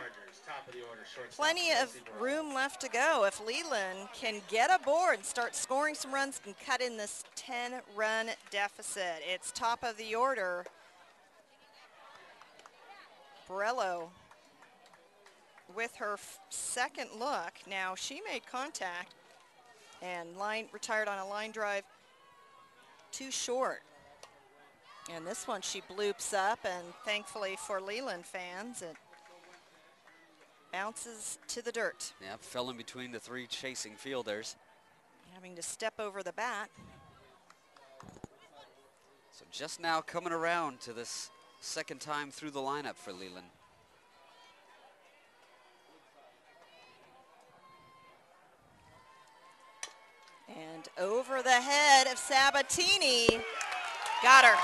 plenty of room left to go if Leland can get aboard and start scoring some runs and cut in this 10-run deficit. It's top of the order. Borello with her second look. Now she made contact and retired on a line drive too short. And this one she bloops up, and thankfully for Leland fans, it bounces to the dirt. Yeah, fell in between the 3 chasing fielders. Having to step over the bat. So just now coming around to this second time through the lineup for Leland. And over the head of Sabatini. Got her.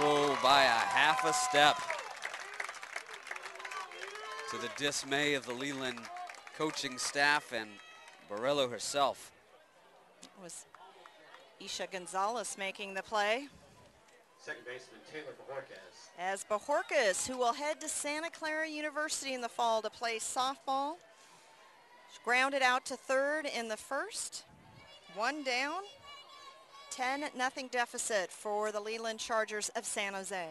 Whoa, by a half a step. To the dismay of the Leland coaching staff and Borello herself. It was Isha Gonzalez making the play. Second baseman Taylor Bajorquez. As Bajorquez, who will head to Santa Clara University in the fall to play softball. She grounded out to third in the first. 1 down. 10-0 deficit for the Leland Chargers of San Jose.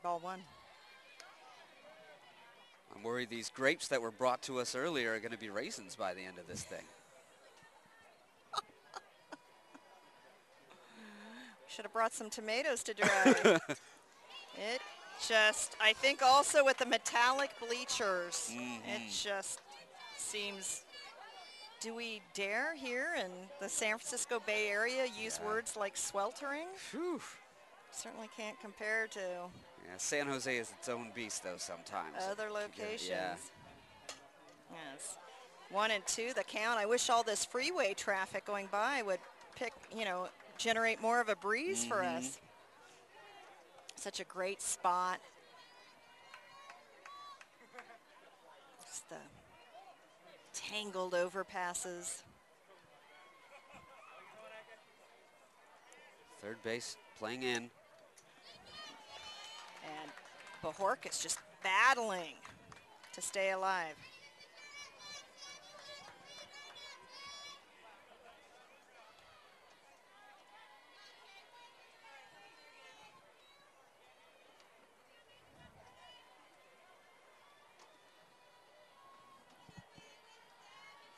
Ball one. I'm worried these grapes that were brought to us earlier are going to be raisins by the end of this thing. Should have brought some tomatoes to dry. It just, I think also with the metallic bleachers, it just seems, do we dare here in the San Francisco Bay Area use words like sweltering? Whew. Certainly can't compare to San Jose is its own beast, though, sometimes. other locations. Yeah. Yes. 1-2 the count. I wish all this freeway traffic going by would pick, generate more of a breeze for us. Such a great spot. Just the tangled overpasses. Third base playing in. And Bajork is just battling to stay alive.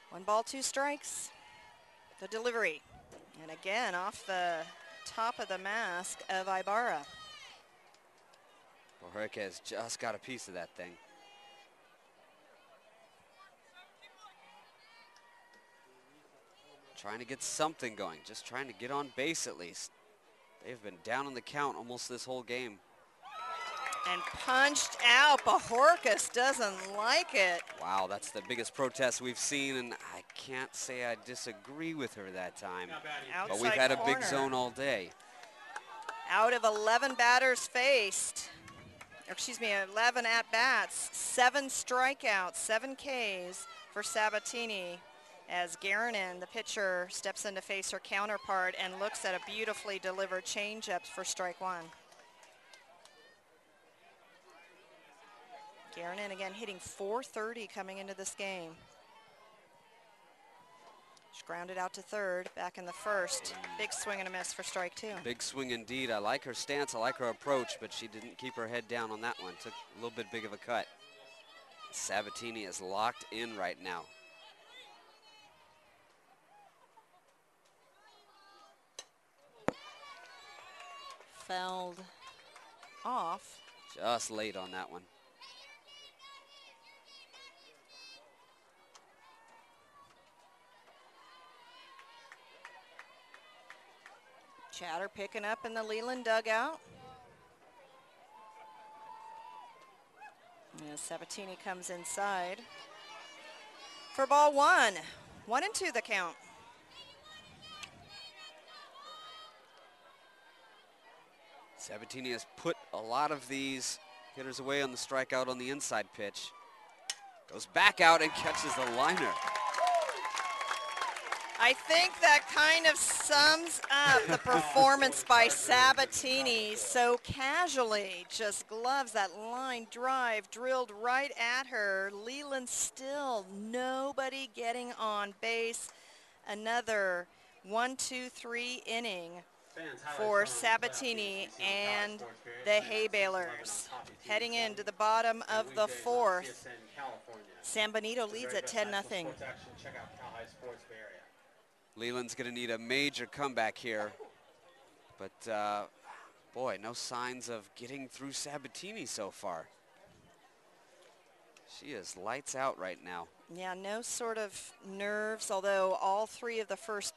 One ball, two strikes. The delivery. And again, off the top of the mask of Ibarra. Bajork has just got a piece of that thing. Trying to get something going, just trying to get on base at least. They've been down on the count almost this whole game. And punched out. Bajorquez doesn't like it. Wow, that's the biggest protest we've seen, and I can't say I disagree with her that time. Outside but we've had a big corner. zone all day. Out of 11 batters faced, or excuse me, 11 at-bats, 7 strikeouts, 7 Ks for Sabatini, as Garanin, the pitcher, steps in to face her counterpart and looks at a beautifully delivered changeup for strike one. Garanin again hitting .430 coming into this game. She's grounded out to third, back in the first. Big swing and a miss for strike two. Big swing indeed. I like her stance, I like her approach, but she didn't keep her head down on that one. Took a little bit big of a cut. Sabatini is locked in right now. Fouled off. Just late on that one. Chatter picking up in the Leland dugout. As Sabatini comes inside for ball one. 1-2 the count. Sabatini has put a lot of these hitters away on the strikeout on the inside pitch. Goes back out and catches the liner. I think that kind of sums up the performance by Sabatini. So casually, just gloves that line drive drilled right at her. Leland still nobody getting on base. Another 1-2-3 inning for Sabatini and the Hay Balers. Heading into the bottom of the fourth. San Benito leads at 10-0. Leland's going to need a major comeback here. But, boy, no signs of getting through Sabatini so far. She is lights out right now. Yeah, no sort of nerves, although all three of the first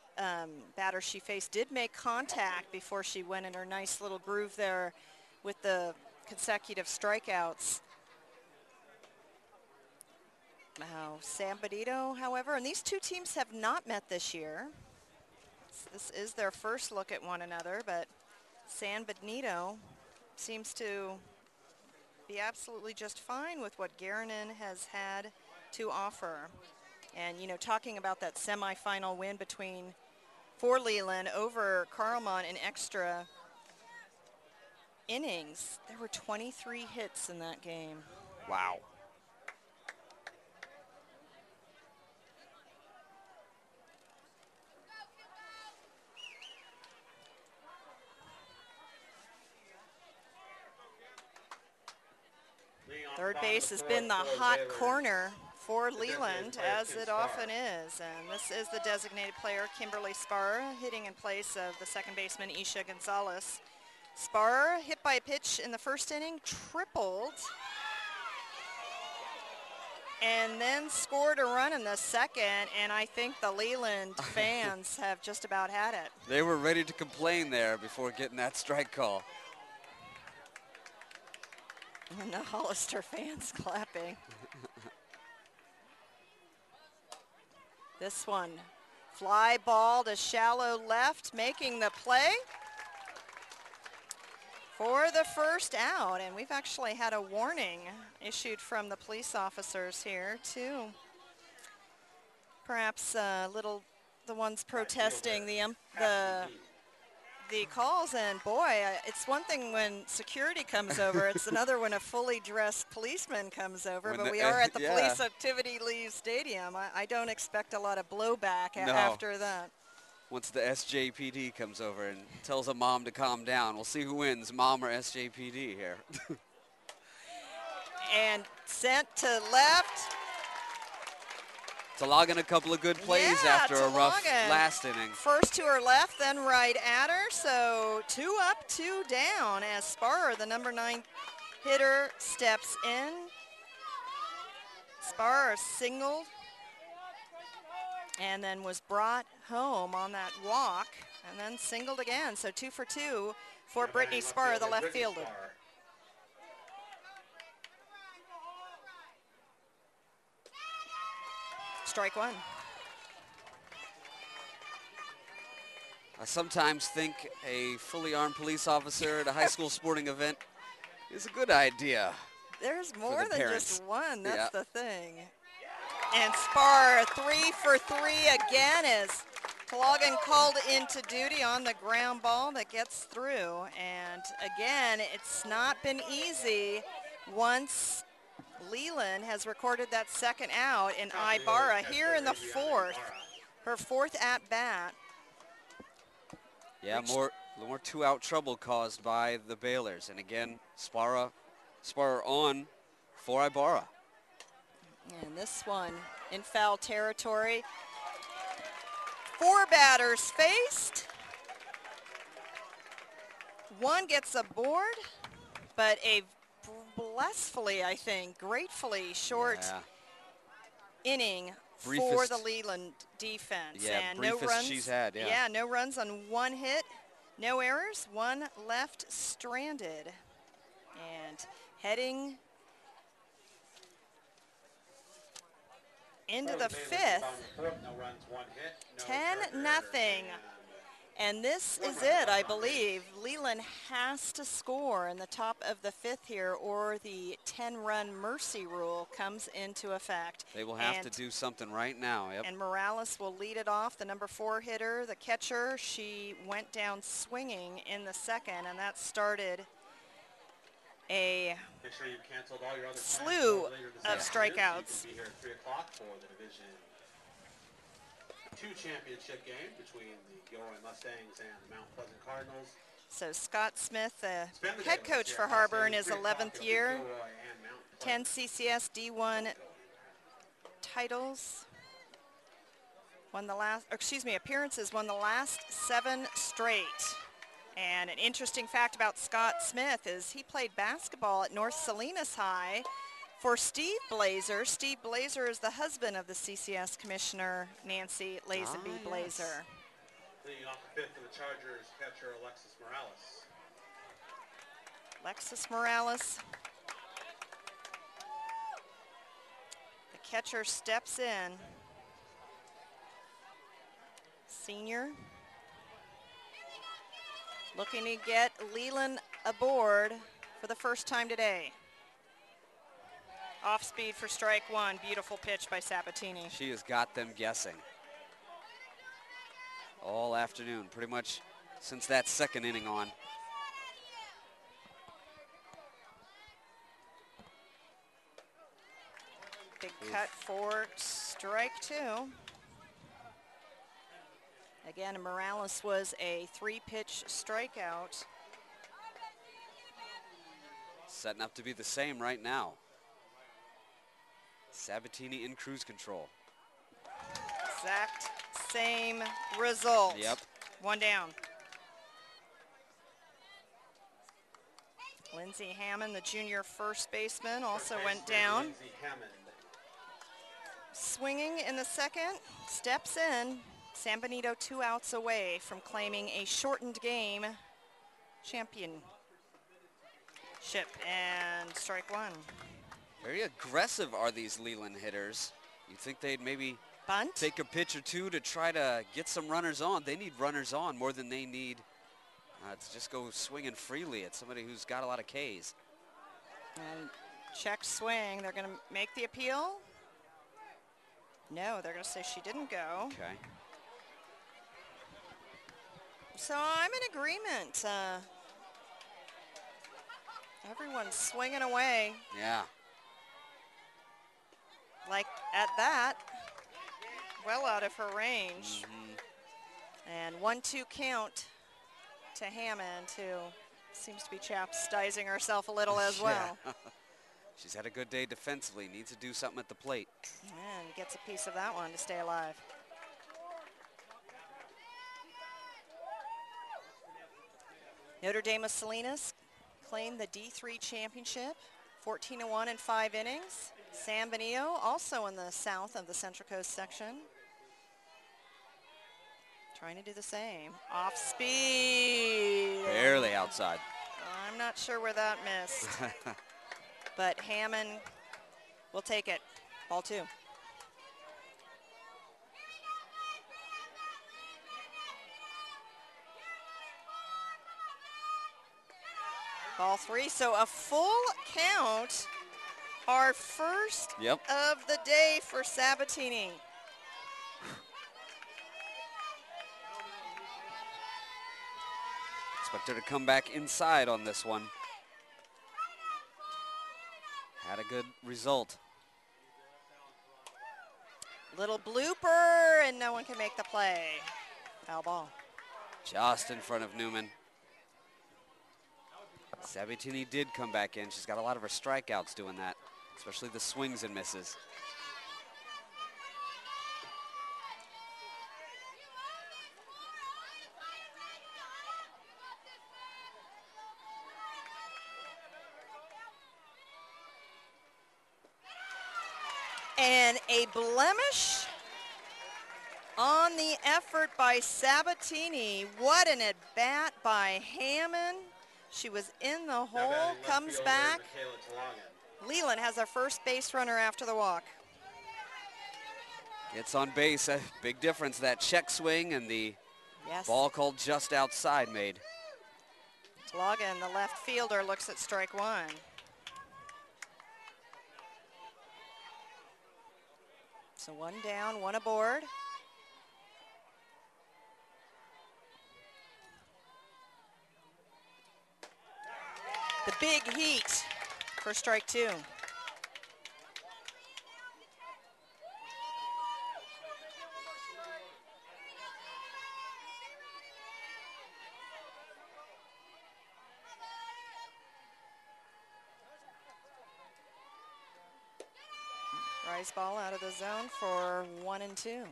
batters she faced did make contact before she went in her nice little groove there with the consecutive strikeouts. Now, San Benito, however, and these two teams have not met this year. This is their first look at one another, but San Benito seems to be absolutely just fine with what Garanin has had to offer. And, talking about that semifinal win for Leland over Carlmont in extra innings, there were 23 hits in that game. Wow. Third base has been the hot corner for Leland, as it often is. And this is the designated player, Kimberly Spar, hitting in place of the second baseman, Isha Gonzalez. Spar hit by a pitch in the first inning, tripled, and then scored a run in the second, and I think the Leland fans have just about had it. They were ready to complain there before getting that strike call. And the Hollister fans clapping. This one, fly ball to shallow left, making the play for the first out. And we've actually had a warning issued from the police officers here too. Perhaps the ones protesting the calls, and boy, it's one thing when security comes over, it's another when a fully dressed policeman comes over, but we are at the Police Activity Leave Stadium. I don't expect a lot of blowback after that. Once the SJPD comes over and tells a mom to calm down, we'll see who wins, mom or SJPD here. And sent to left. Logging a couple of good plays after a rough last inning. First to her left, then right at her. So 2 up, 2 down as Spar, the number 9 hitter, steps in. Spar singled and then was brought home on that walk and then singled again. So 2 for 2 for Brittany Spar, the left fielder. Strike one. I sometimes think a fully armed police officer at a high school sporting event is a good idea. There's more than just one, that's the thing. And Spar 3 for 3 again as Tologan called into duty on the ground ball that gets through. And again, it's not been easy once Leland has recorded that second out in Ibarra here in the fourth, her 4th at-bat. Yeah, more 2-out trouble caused by the Baylors. And again, Spar on for Ibarra. And this one in foul territory. 4 batters faced. 1 gets aboard, but a blissfully, I think, gratefully short inning for the Leland defense. Yeah, and no runs she's had, no runs on 1 hit, no errors, 1 left stranded. And heading into the 5th, 10-0. And this is it, I believe. Leland has to score in the top of the 5th here, or the 10-run mercy rule comes into effect. They will have to do something right now. Yep. And Morales will lead it off, the number 4 hitter, the catcher. She went down swinging in the second, and that started a slew of strikeouts. Be here at 3 o'clock for the Division 2 championship game between the Gilroy Mustangs and the Mount Pleasant Cardinals. So Scott Smith, the head coach for Harbor in his 11th year, 10 CCS D1 titles, appearances, won the last 7 straight. And an interesting fact about Scott Smith is he played basketball at North Salinas High for Steve Blazer. Steve Blazer is the husband of the CCS Commissioner, Nancy Lazenby Blazer. Leading off the 5th for the Chargers, catcher Alexis Morales. Alexis Morales. The catcher steps in. Senior. Looking to get Leland aboard for the first time today. Off speed for strike 1. Beautiful pitch by Sabatini. She has got them guessing all afternoon, pretty much since that 2nd inning on. Big cut for strike 2. Again, Morales was a 3-pitch strikeout. Setting up to be the same right now. Sabatini in cruise control. Exact same result. Yep. One down. Lindsey Hammond, the junior first baseman, also went down. Lindsey Hammond. Swinging in the second, steps in. San Benito 2 outs away from claiming a shortened game championship. And strike one. Very aggressive are these Leland hitters. You'd think they'd maybe Bunt. take a pitch or two to try to get some runners on. They need runners on more than they need to just go swinging freely at somebody who's got a lot of Ks. And check swing. They're going to make the appeal. No, they're going to say she didn't go. Okay. So I'm in agreement. Everyone's swinging away. Yeah. Like at that, well out of her range. And 1-2 count to Hammond, who seems to be chastising herself a little as well. She's had a good day defensively, needs to do something at the plate. And gets a piece of that one to stay alive. Notre Dame of Salinas claimed the D3 championship, 14-1 in 5 innings. San Benito, also in the south of the Central Coast section, trying to do the same. Off speed. Barely outside. I'm not sure where that missed. But Hammond will take it. Ball 2. Ball 3. So a full count. Our first of the day for Sabatini. Expect her to come back inside on this one. Had a good result. Little blooper, and no one can make the play. Foul ball. Just in front of Newman. Sabatini did come back in. She's got a lot of her strikeouts doing that, especially the swings and misses. And a blemish on the effort by Sabatini. What an at-bat by Hammond. She was in the hole, comes back. Leland has our first base runner after the walk. Gets on base, a big difference. That check swing and the ball called just outside made. Logan, the left fielder, looks at strike one. So 1 down, 1 aboard. The big heat for strike 2. Rise ball out of the zone for 1 and 2.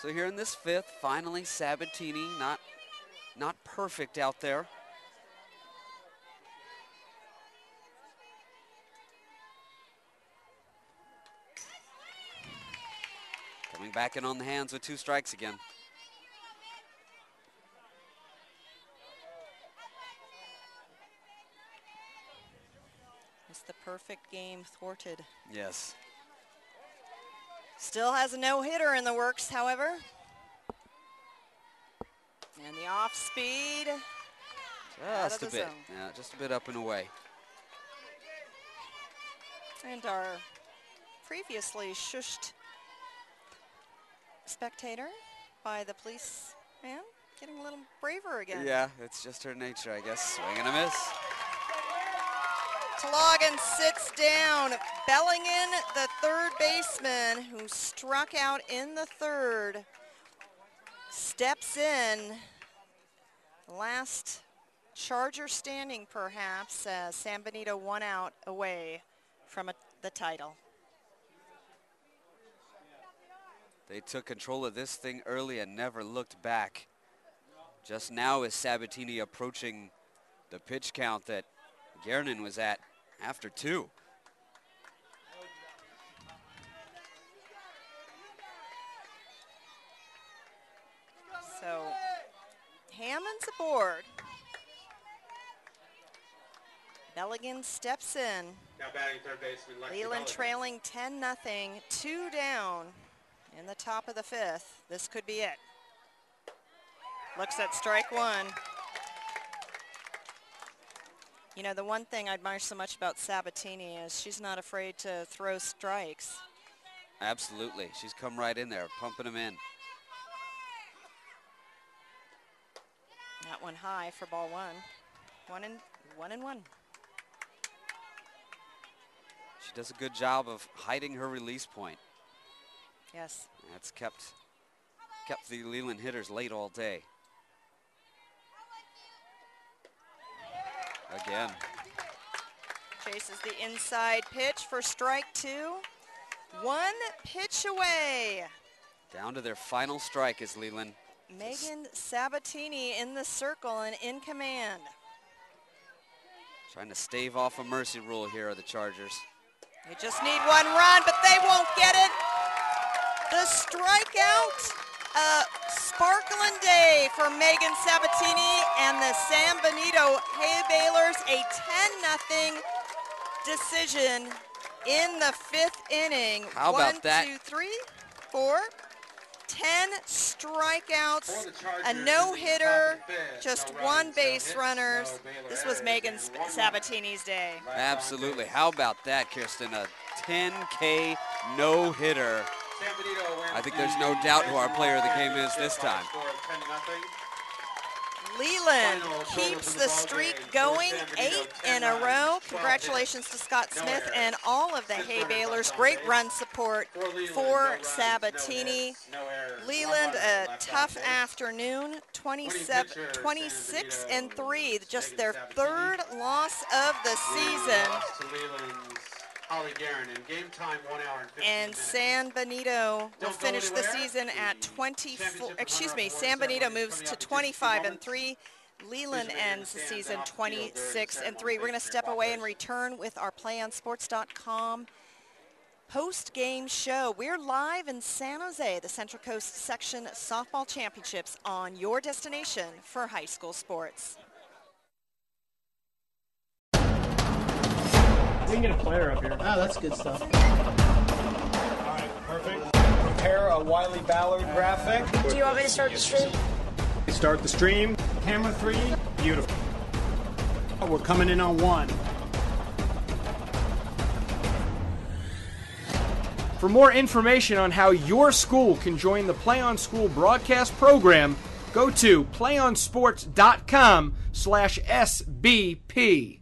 So here in this 5th, finally Sabatini, not perfect out there. Coming back in on the hands with 2 strikes again. It's the perfect game thwarted. Yes. Still has a no-hitter in the works, however. And the off speed. Just a bit. Zone. Yeah, just a bit up and away. And our previously shushed spectator by the police man getting a little braver again. Yeah, it's just her nature, I guess. Swing and a miss. Tlogan sits down. Bellingham, the third baseman who struck out in the 3rd, steps in. Last Charger standing, perhaps, as San Benito 1 out away from a the title. They took control of this thing early and never looked back. Just now is Sabatini approaching the pitch count that Gernon was at after 2. So Hammond's aboard. Belligan steps in. Now batting third baseman Lexi Leland Belligan. trailing 10-0, 2 down in the top of the 5th. This could be it. Looks at strike 1. You know, the one thing I admire so much about Sabatini is she's not afraid to throw strikes. Absolutely. She's come right in there, pumping them in. That one high for ball 1. 1-1. She does a good job of hiding her release point. Yes. That's kept the Leland hitters late all day. Again. Chases the inside pitch for strike 2. 1 pitch away. Down to their final strike is Leland. Megan Sabatini in the circle and in command. Trying to stave off a mercy rule here are the Chargers. They just need 1 run, but they won't get it. The strikeout, a sparkling day for Megan Sabatini and the San Benito Hay Balers. A 10-0 decision in the 5th inning. How about that? 1, 2, 3, 4, 10 strikeouts, a no-hitter, just 1 base runners. This was Megan Sabatini's day. Absolutely. How about that, Kirsten? A 10K no-hitter. I think there's no doubt who our player of the game is this time. Leland keeps the streak going, 8 in a row. Congratulations to Scott Smith and all of the Hay Balers. Great run support for Sabatini. Leland, a tough afternoon, 26-3, just their 3rd loss of the season. And San Benito will finish the season at 24, San Benito moves to 25-3. Leland ends the season 26-3. We're going to step away and return with our PlayOnSports.com post-game show. We're live in San Jose, the Central Coast Section Softball Championships, on your destination for high school sports. We can get a player up here. Oh, that's good stuff. All right, perfect. Prepare a Wiley Ballard graphic. Do you want me to start the stream? Start the stream. Camera 3. Beautiful. We're coming in on 1. For more information on how your school can join the Play on School broadcast program, go to playonsports.com/SBP.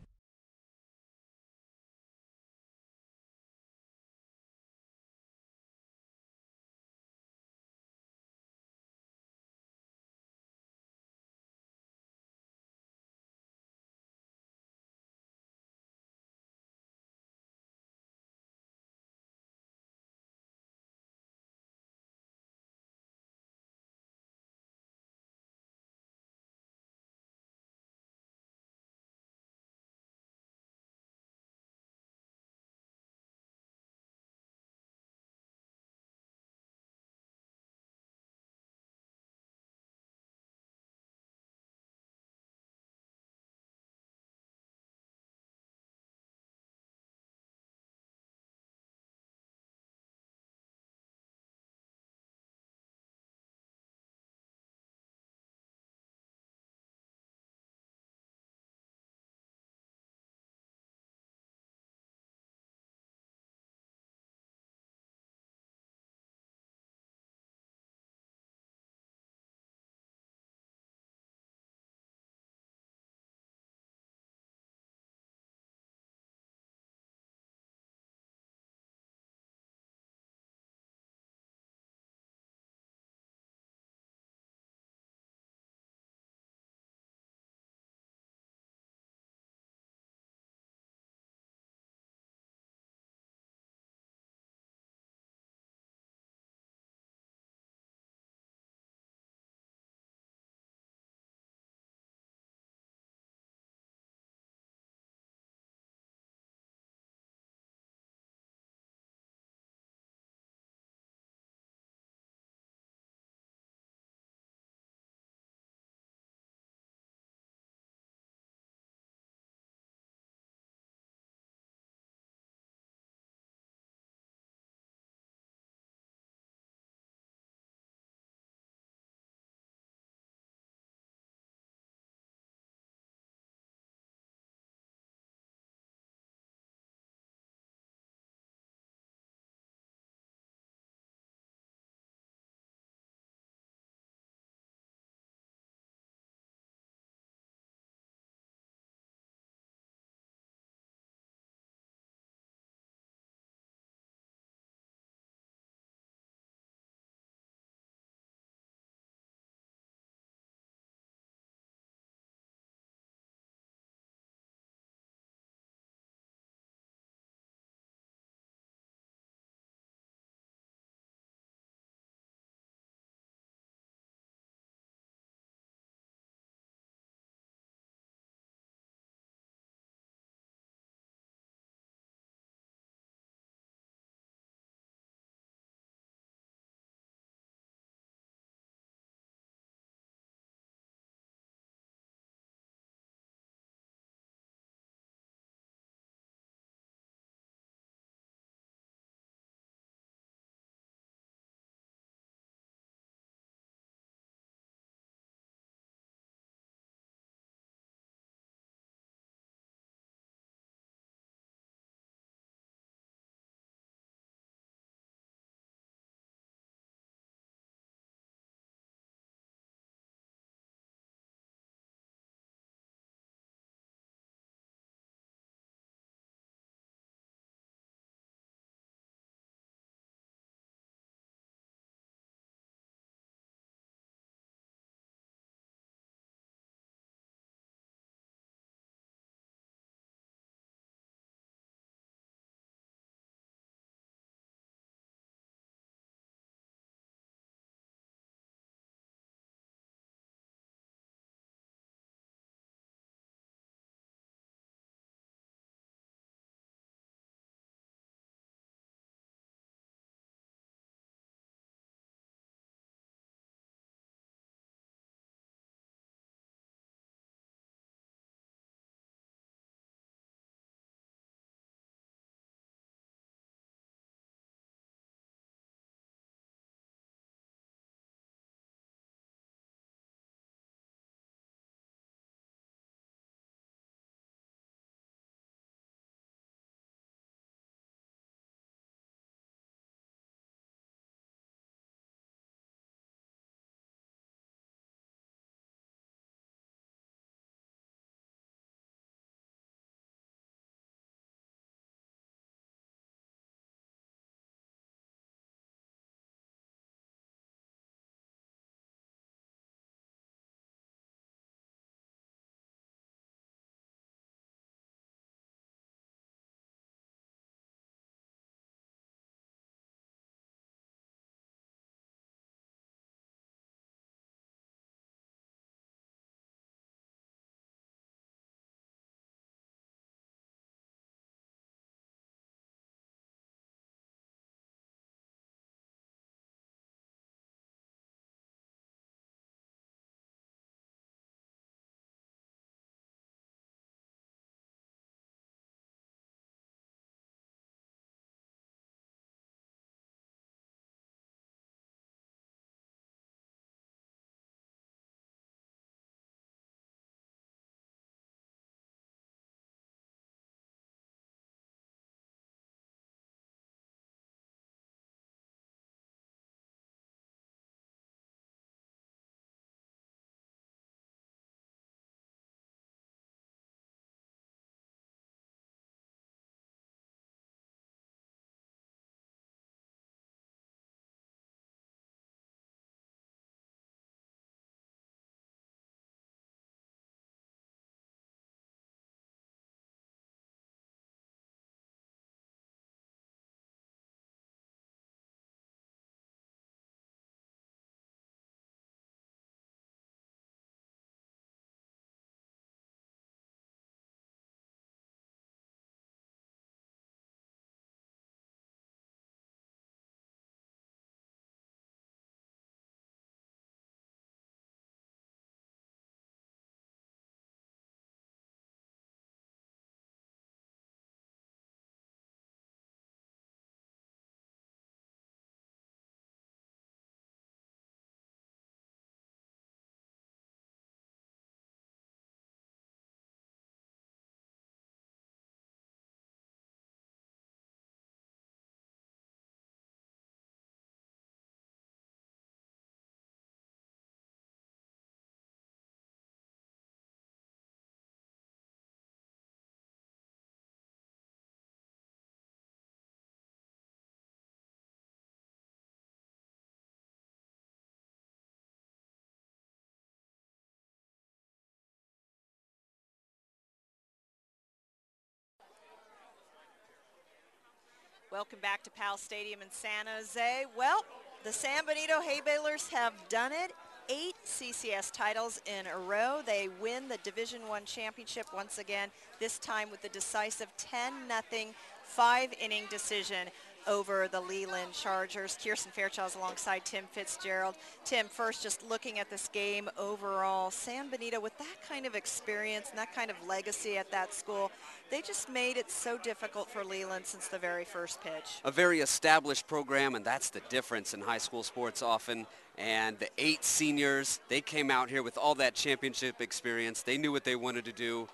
Welcome back to Powell Stadium in San Jose. Well, the San Benito Hay Balers have done it. 8 CCS titles in a row. They win the Division I championship once again, this time with the decisive 10-0 5-inning decision over the Leland Chargers. Kirsten Fairchild's alongside Tim Fitzgerald. Tim, first just looking at this game overall, San Benito with that kind of experience and that kind of legacy at that school, they just made it so difficult for Leland since the very first pitch. A very established program, and that's the difference in high school sports often. And the 8 seniors, they came out here with all that championship experience. They knew what they wanted to do.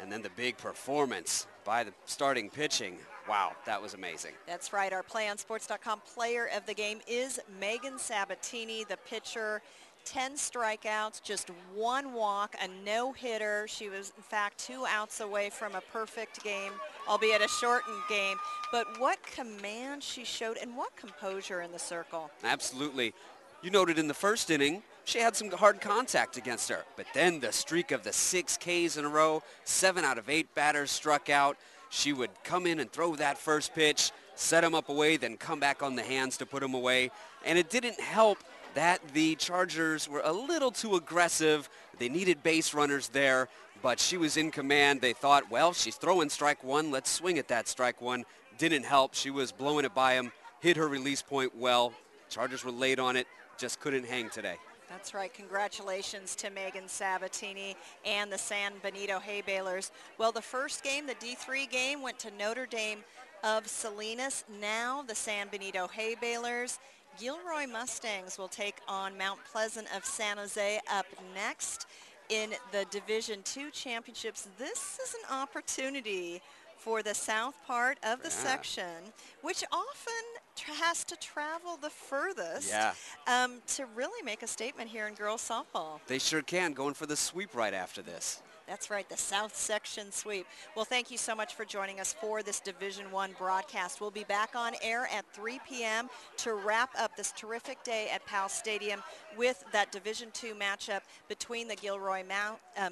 And then the big performance by the starting pitching. Wow, that was amazing. That's right. Our PlayOnSports.com player of the game is Megan Sabatini, the pitcher. 10 strikeouts, just 1 walk, a no-hitter. She was, in fact, 2 outs away from a perfect game, albeit a shortened game. But what command she showed and what composure in the circle. Absolutely. You noted in the first inning, she had some hard contact against her. But then the streak of the 6 Ks in a row, 7 out of 8 batters struck out. She would come in and throw that first pitch, set them up away, then come back on the hands to put them away. And it didn't help that the Chargers were a little too aggressive. They needed base runners there, but she was in command. They thought, well, she's throwing strike one. Let's swing at that strike one. Didn't help. She was blowing it by him, hit her release point well. Chargers were late on it, just couldn't hang today. That's right. Congratulations to Megan Sabatini and the San Benito Hay Balers. Well, the first game, the D3 game, went to Notre Dame of Salinas. Now the San Benito Hay Balers. Gilroy Mustangs will take on Mount Pleasant of San Jose up next in the Division II championships. This is an opportunity for the south part of the section, which often has to travel the furthest to really make a statement here in girls softball. They sure can, going for the sweep right after this. That's right, the South Section sweep. Well, thank you so much for joining us for this Division I broadcast. We'll be back on air at 3 p.m. to wrap up this terrific day at Powell Stadium with that Division II matchup between the Gilroy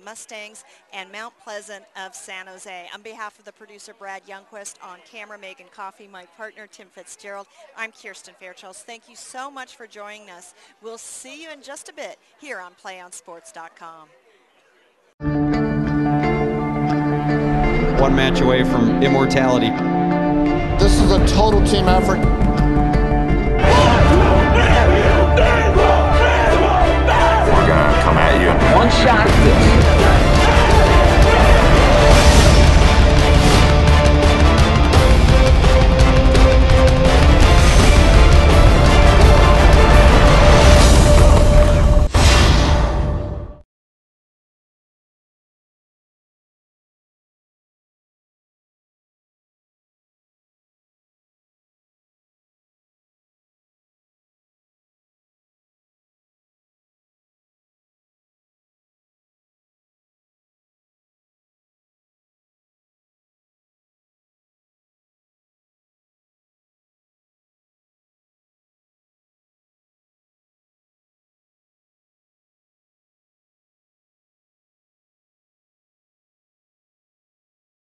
Mustangs and Mount Pleasant of San Jose. On behalf of the producer, Brad Youngquist, on camera, Megan Coffey, my partner, Tim Fitzgerald, I'm Kirsten Fairchild. Thank you so much for joining us. We'll see you in just a bit here on PlayOnSports.com. One match away from immortality. This is a total team effort.